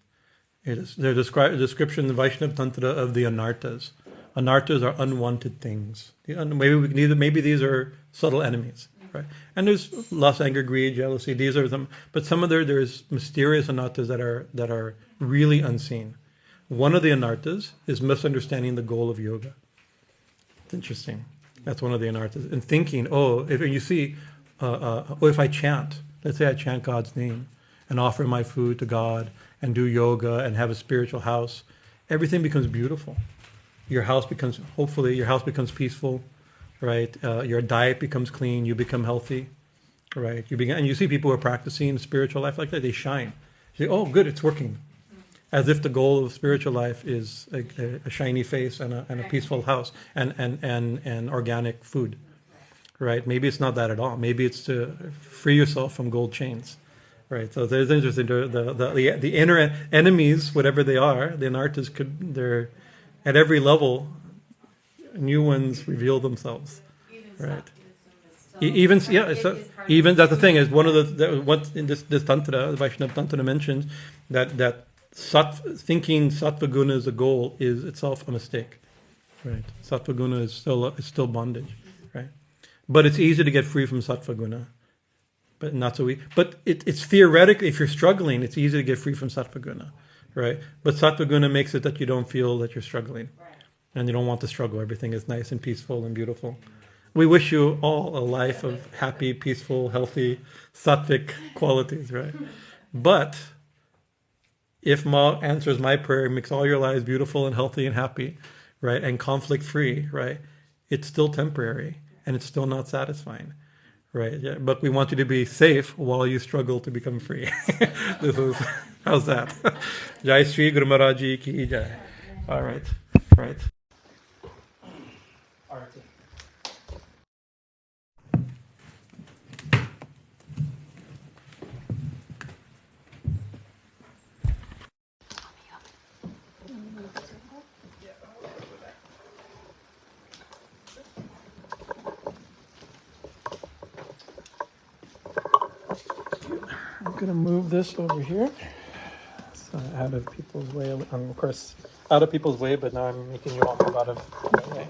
their description in the Vaishnava Tantra of the anartas. Anartas are unwanted things. Maybe these are subtle enemies. Right. And there's lust, anger, greed, jealousy. These are them, but some of there's mysterious anartas that are really unseen. One of the anartas is misunderstanding the goal of yoga. It's interesting. That's one of the anartas. And thinking, if you see, if I chant, let's say I chant God's name and offer my food to God and do yoga and have a spiritual house, everything becomes beautiful. Hopefully your house becomes peaceful. Right, your diet becomes clean. You become healthy, right? And you see people who are practicing spiritual life like that. They shine. You say, "Oh, good, it's working," as if the goal of spiritual life is a shiny face and a peaceful house and organic food, right? Maybe it's not that at all. Maybe it's to free yourself from gold chains, right? So there's interesting. The inner enemies, whatever they are, the anartas they're at every level. New ones reveal themselves, right? Even that's the thing is one of what in this tantra, the Vaishnava Tantra mentions that thinking sattva guna is a goal is itself a mistake, right? Sattva guna is still bondage, right? But it's easy to get free from sattva guna, but not so easy. But it's theoretically, if you're struggling, it's easy to get free from sattva guna, right? But sattva guna makes it that you don't feel that you're struggling. And you don't want to struggle. Everything is nice and peaceful and beautiful. We wish you all a life of happy, peaceful, healthy, sattvic qualities, right? But if Ma answers my prayer, makes all your lives beautiful and healthy and happy, right, and conflict-free, right, it's still temporary and it's still not satisfying, right? Yeah, but we want you to be safe while you struggle to become free. How's that? Jai Sri Guru Maharaji ki jai. All right. Arati. I'm going to move this over here. So out of people's way. Of course, out of people's way, but now I'm making you all move out of my way.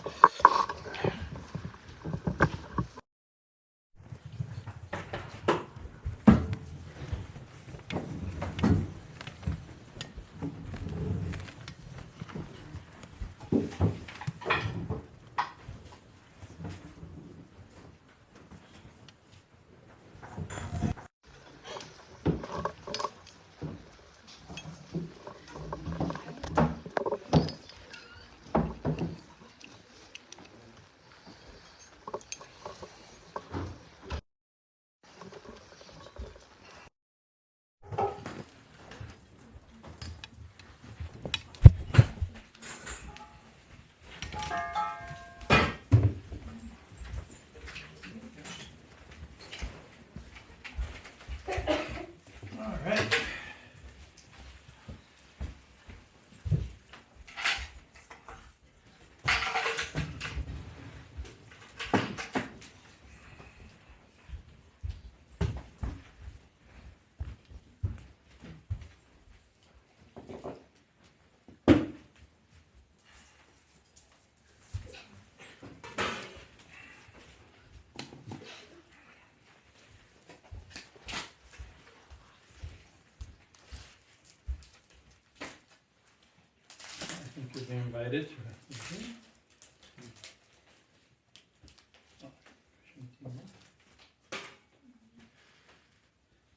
be invited to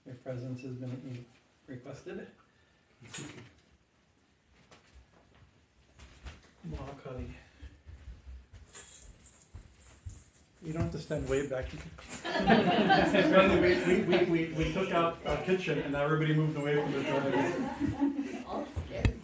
your presence has been requested. Kali. You don't have to stand way back. We took out our kitchen and now everybody moved away from the door. All scared.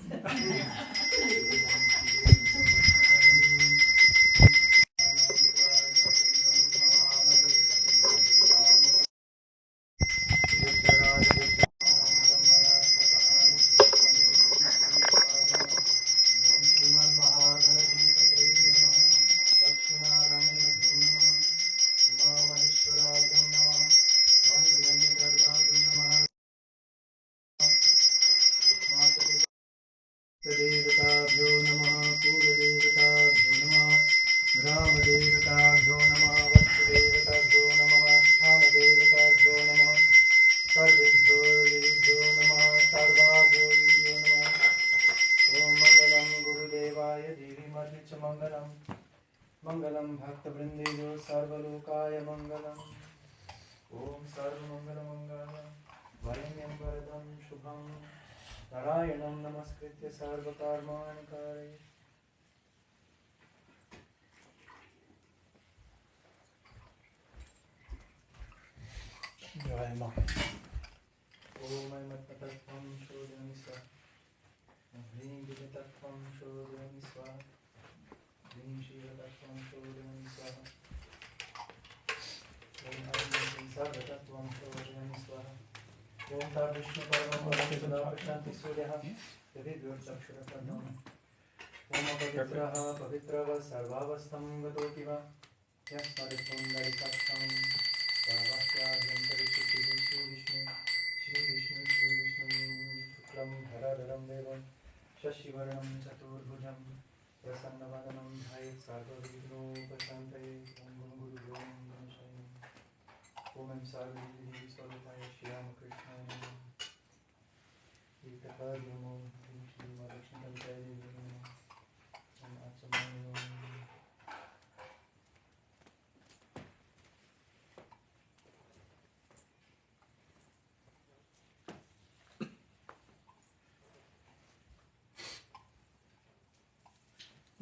Mangalam Bhakta Vrindeyo Sarvalokaya Mangalam Om Sarvamangala Mangala Vayamyam Varadam Shubham Narayanam Namaskritya Sarvakarmani Kare Jai Ma. Om Aymatatattvam Shodhami Swa Hrim Vidatattvam Shodhami Swa Hrim Shivatattvam Shodhami Swa Om Aymatatattvam Sarvatattvam Shodhami Swa Om Tar Vishnu Paramam Param Sada Prashanti Suryaha Yavidvyot Chakshurapadam Om Apavitraha Pavitrava Sarvavastam Gadotiva Yasmadipundaritattam Sarvasyadyantari Shri Vishnu Shri Vishnu Shuklam Bharadaram Devam Shashivaram Chaturbhujam Prasannavanam Dhayat Sarvavigno Pashantaye Om Guru Om Ganeshayam Om Sarvavigno Swarupaya Shri Ramakrishna Yitakaryamo Shri Madhakshantantaya Om Achamano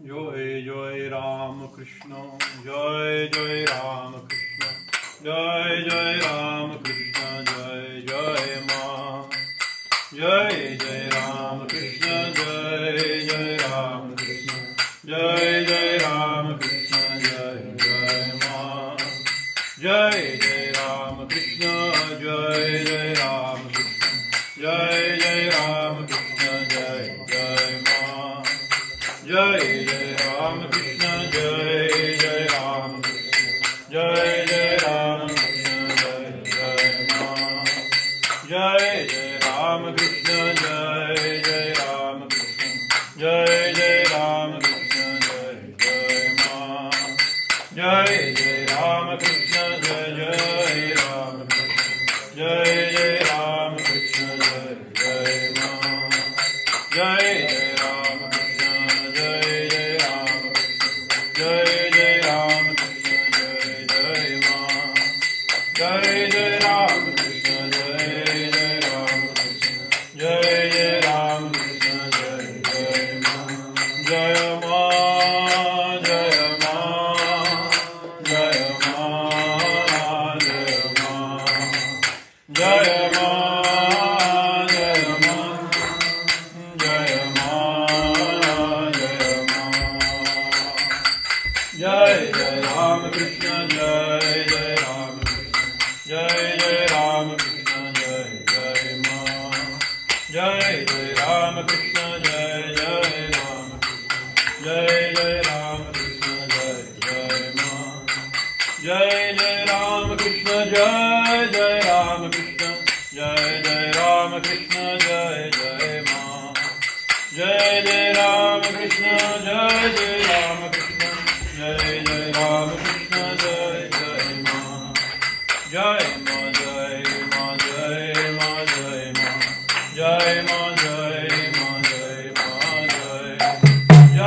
Joy Joy Ramakrishna, Joy Joy Ramakrishna, Joy Joy Ramakrishna, Joy Joy Ma, Joy Joy Ramakrishna, Joy Joy Ramakrishna, Joy Joy Ramakrishna, Joy Joy Ma, Joy Joy Ramakrishna, Joy Joy Ramakrishna, Joy Joy Ramakrishna, Joy Joy Ma. Jai Jai Ramakrishna, Jai Jai Ramakrishna, Jai Jai Ramakrishna, Jai Jai Ma. Jai Jai Ramakrishna, Jai Jai Ramakrishna, Jai Jai Ramakrishna, Jai Jai Ma. Jai Jai Ramakrishna, Jai Jai Ramakrishna, Jai Jai Ramakrishna, Jai Jai Ma. Jai Jai Ramakrishna, Jai Jai Ramakrishna, Jai Jai Ramakrishna, Jai Jai Ma. Jai Jai Ramakrishna, Jai Jai Ramakrishna, Jai Jai Ramakrishna, Jai Jai Ma. Jai Ma, Jai Ma, Jai Ma, Jai Ma, Jai Ma, Jai Ma. Jai Ma, Jai Ma. Jai Jai Ramakrishna, Jai Jai Ramakrishna, Jai Jai Ramakrishna, Jai Jai Ma. Jai Jai Ramakrishna, Jai Jai Ramakrishna, Jai Jai Ramakrishna, Jai Jai Ma. Jai Jai Ramakrishna, Jai Jai Ramakrishna, Jai Jai Ramakrishna, Jai Jai Ma. Jai Jai Ramakrishna, Jai Jai Ramakrishna, Jai Jai Ramakrishna, Jai Jai Ma. Jai Ma, Jai Ma, Jai Ma, Jai Ma, Jai Ma, Jai Ma, Jai Ma, Jai.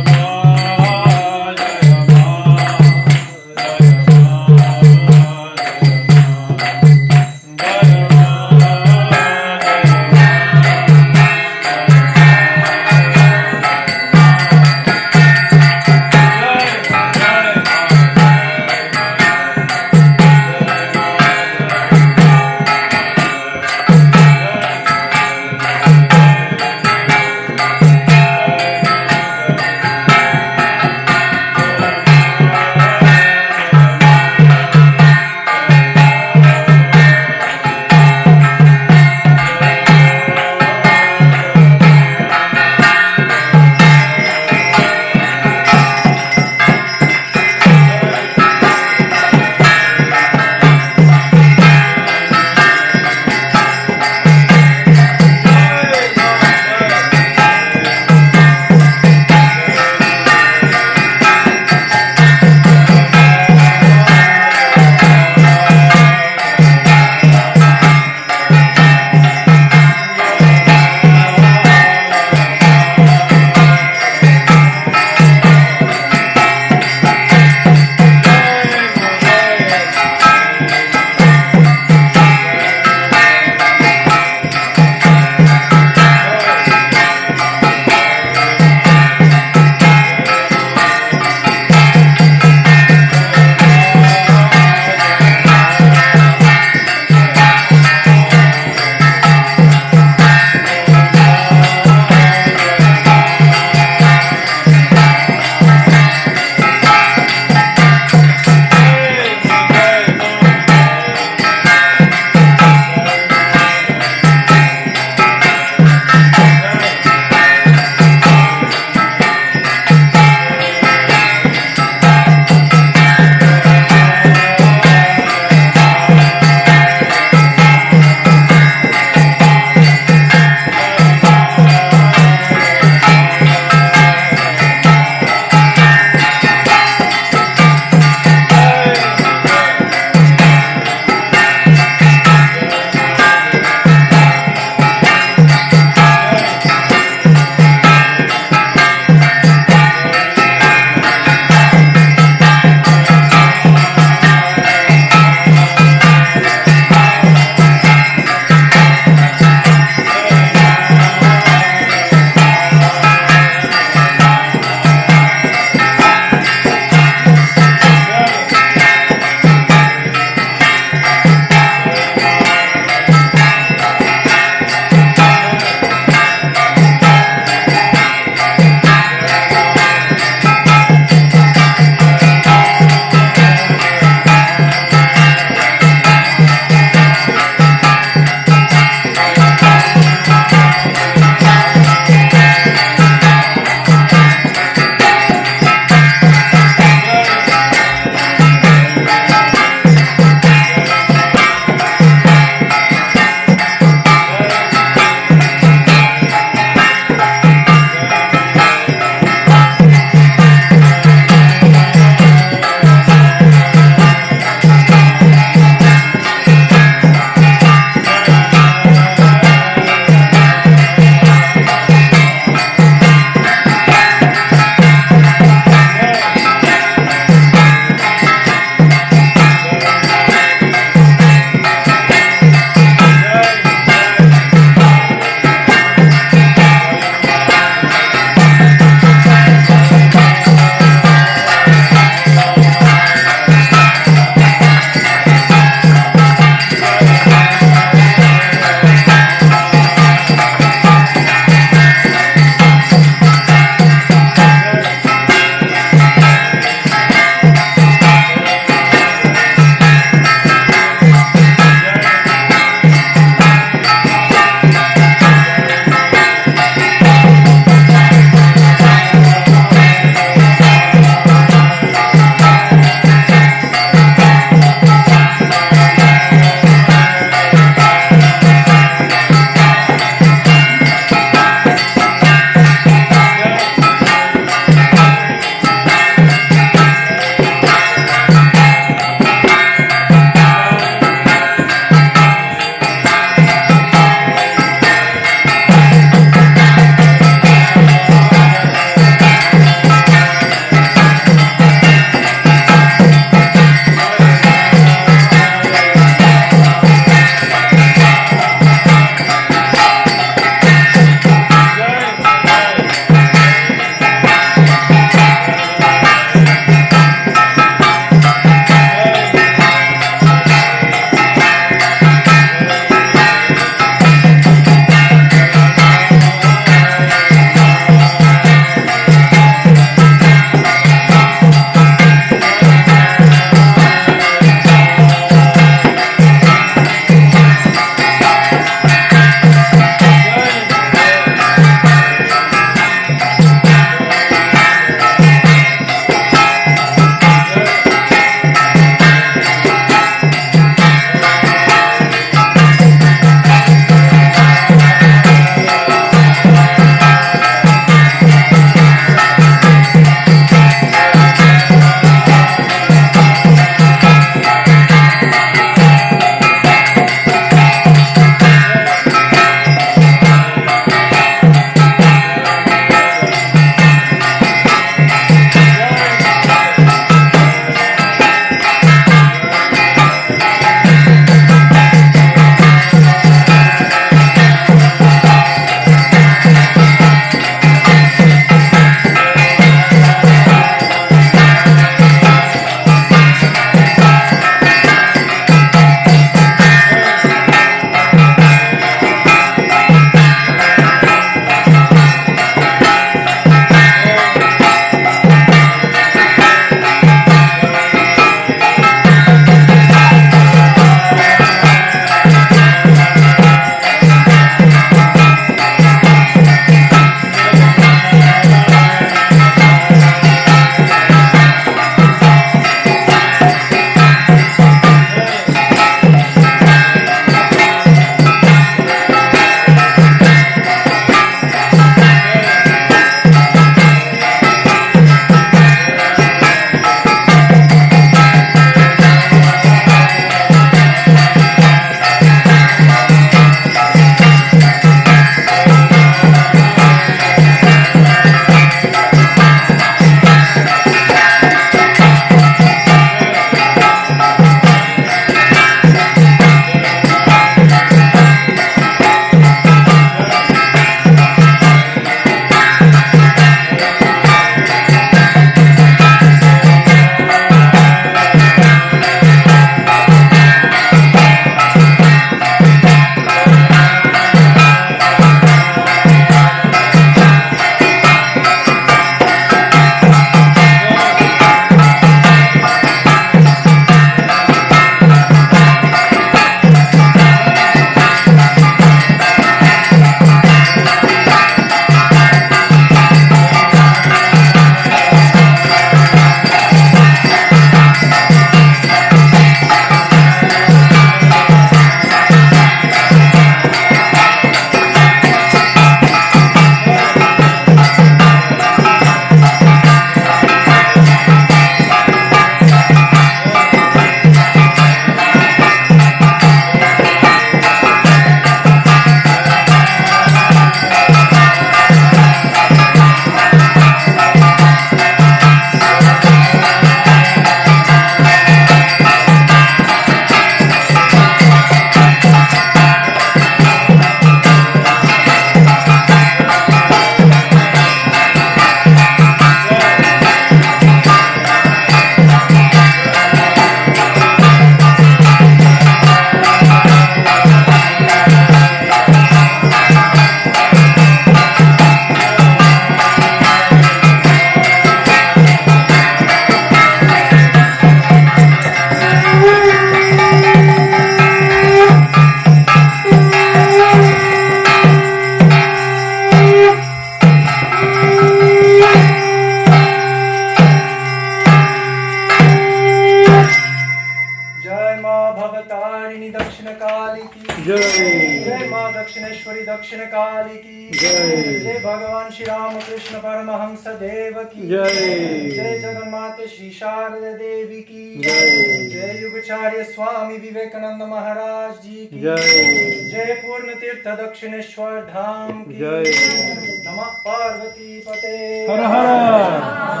दक्षिण काली की जय भगवान श्री रामकृष्ण परमहंस देव की जय जगन्माता श्री शारदा देवी की जय युगाचार्य स्वामी विवेकानंद महाराज जी की जय पूर्ण तीर्थ दक्षिणेश्वर धाम की नमः पार्वती पते हर हर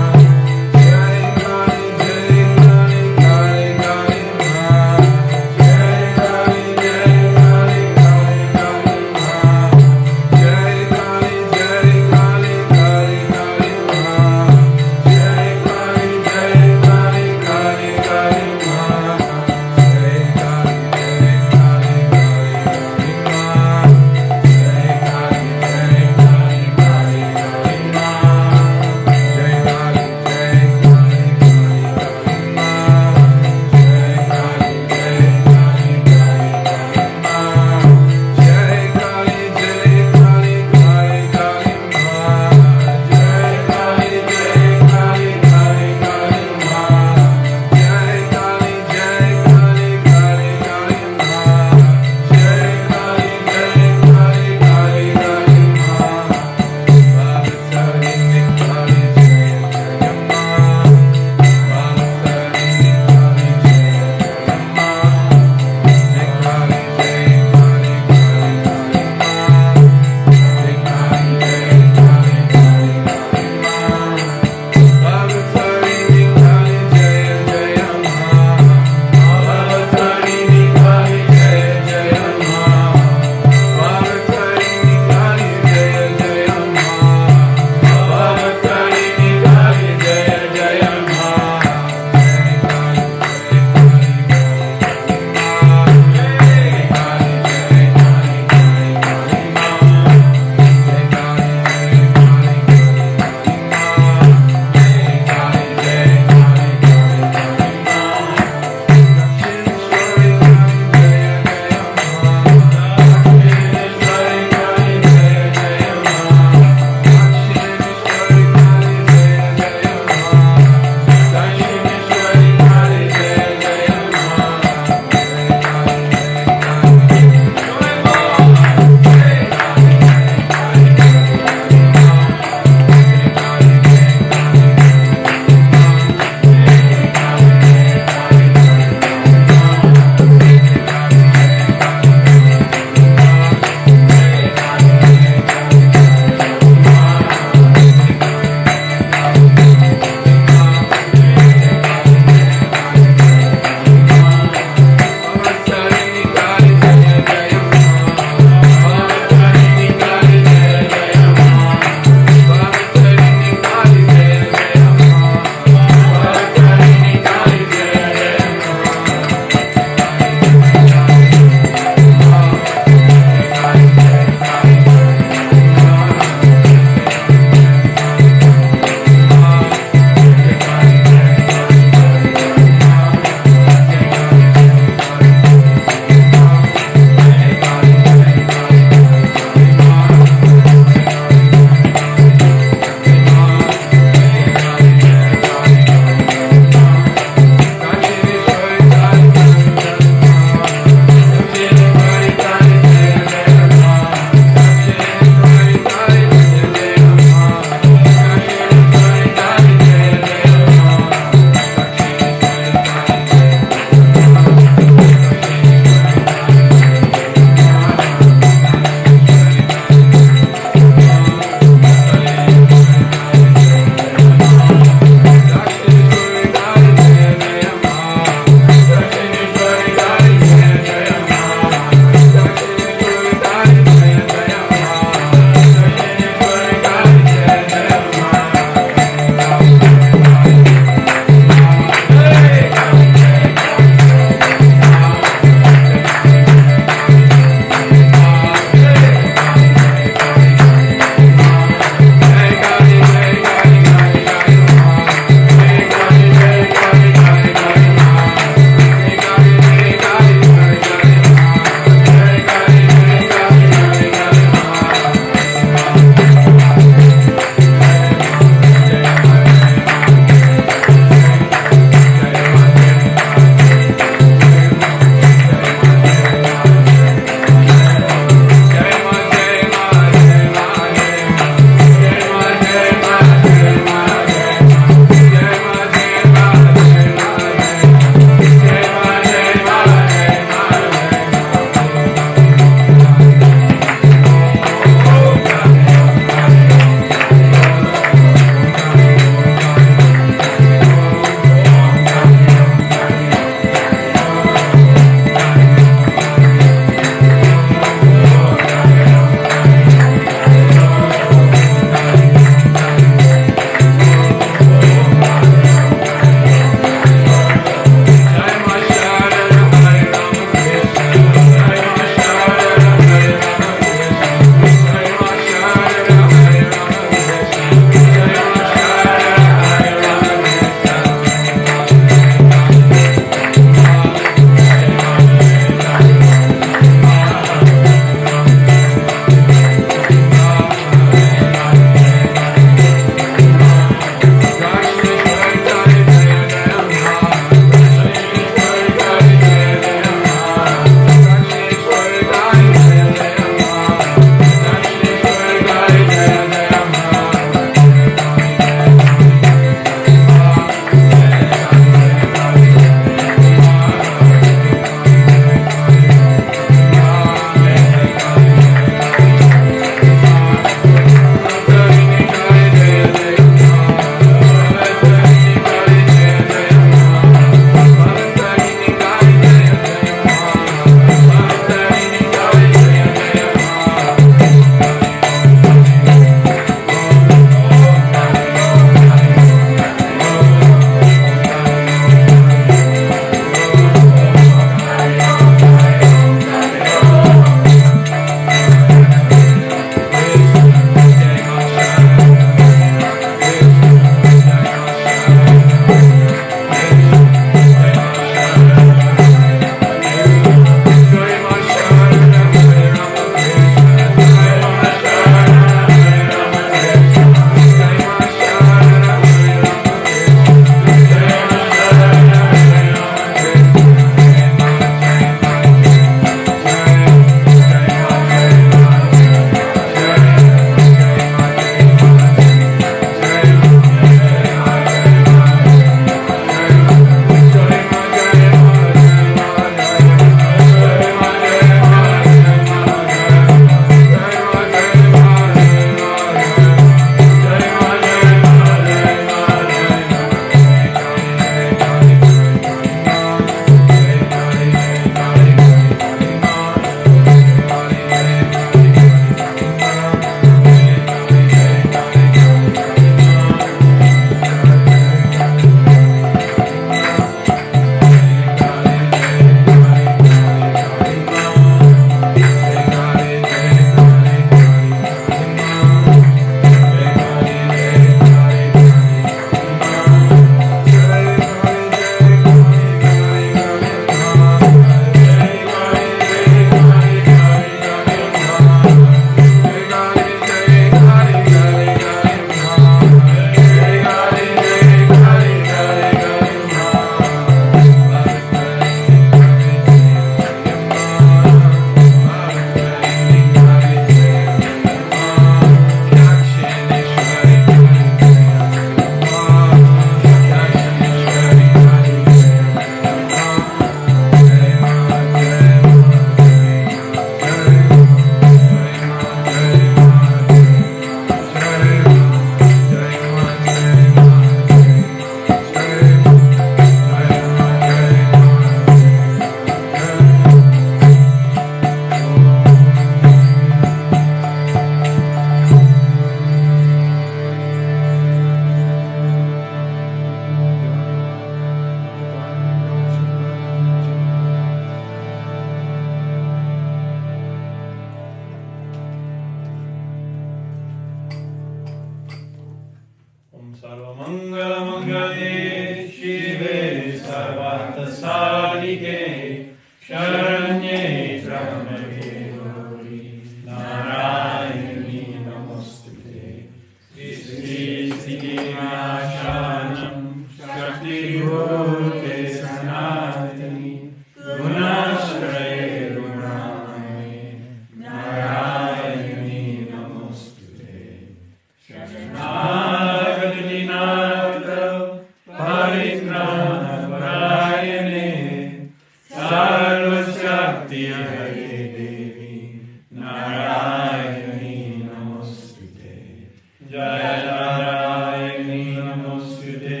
Shakti Hare Devi Narayani Namostute Jaya Narayani Namostute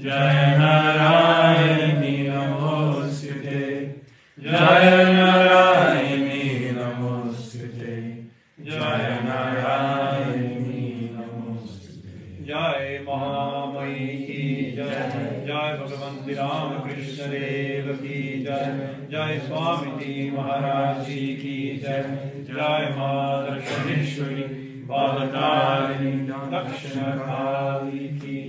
Jaya Narayani Namostute Jaya Narayani Namostute Jaya Narayani Namostute Jai Mahamayi ki Jai Jai Bhagavanti Ramakrishna Deva ki Jai Jai Swami Maharaj Ji ki Jai Jai Ma Dakshineshwari Bhavatarini Dakshina Kali ki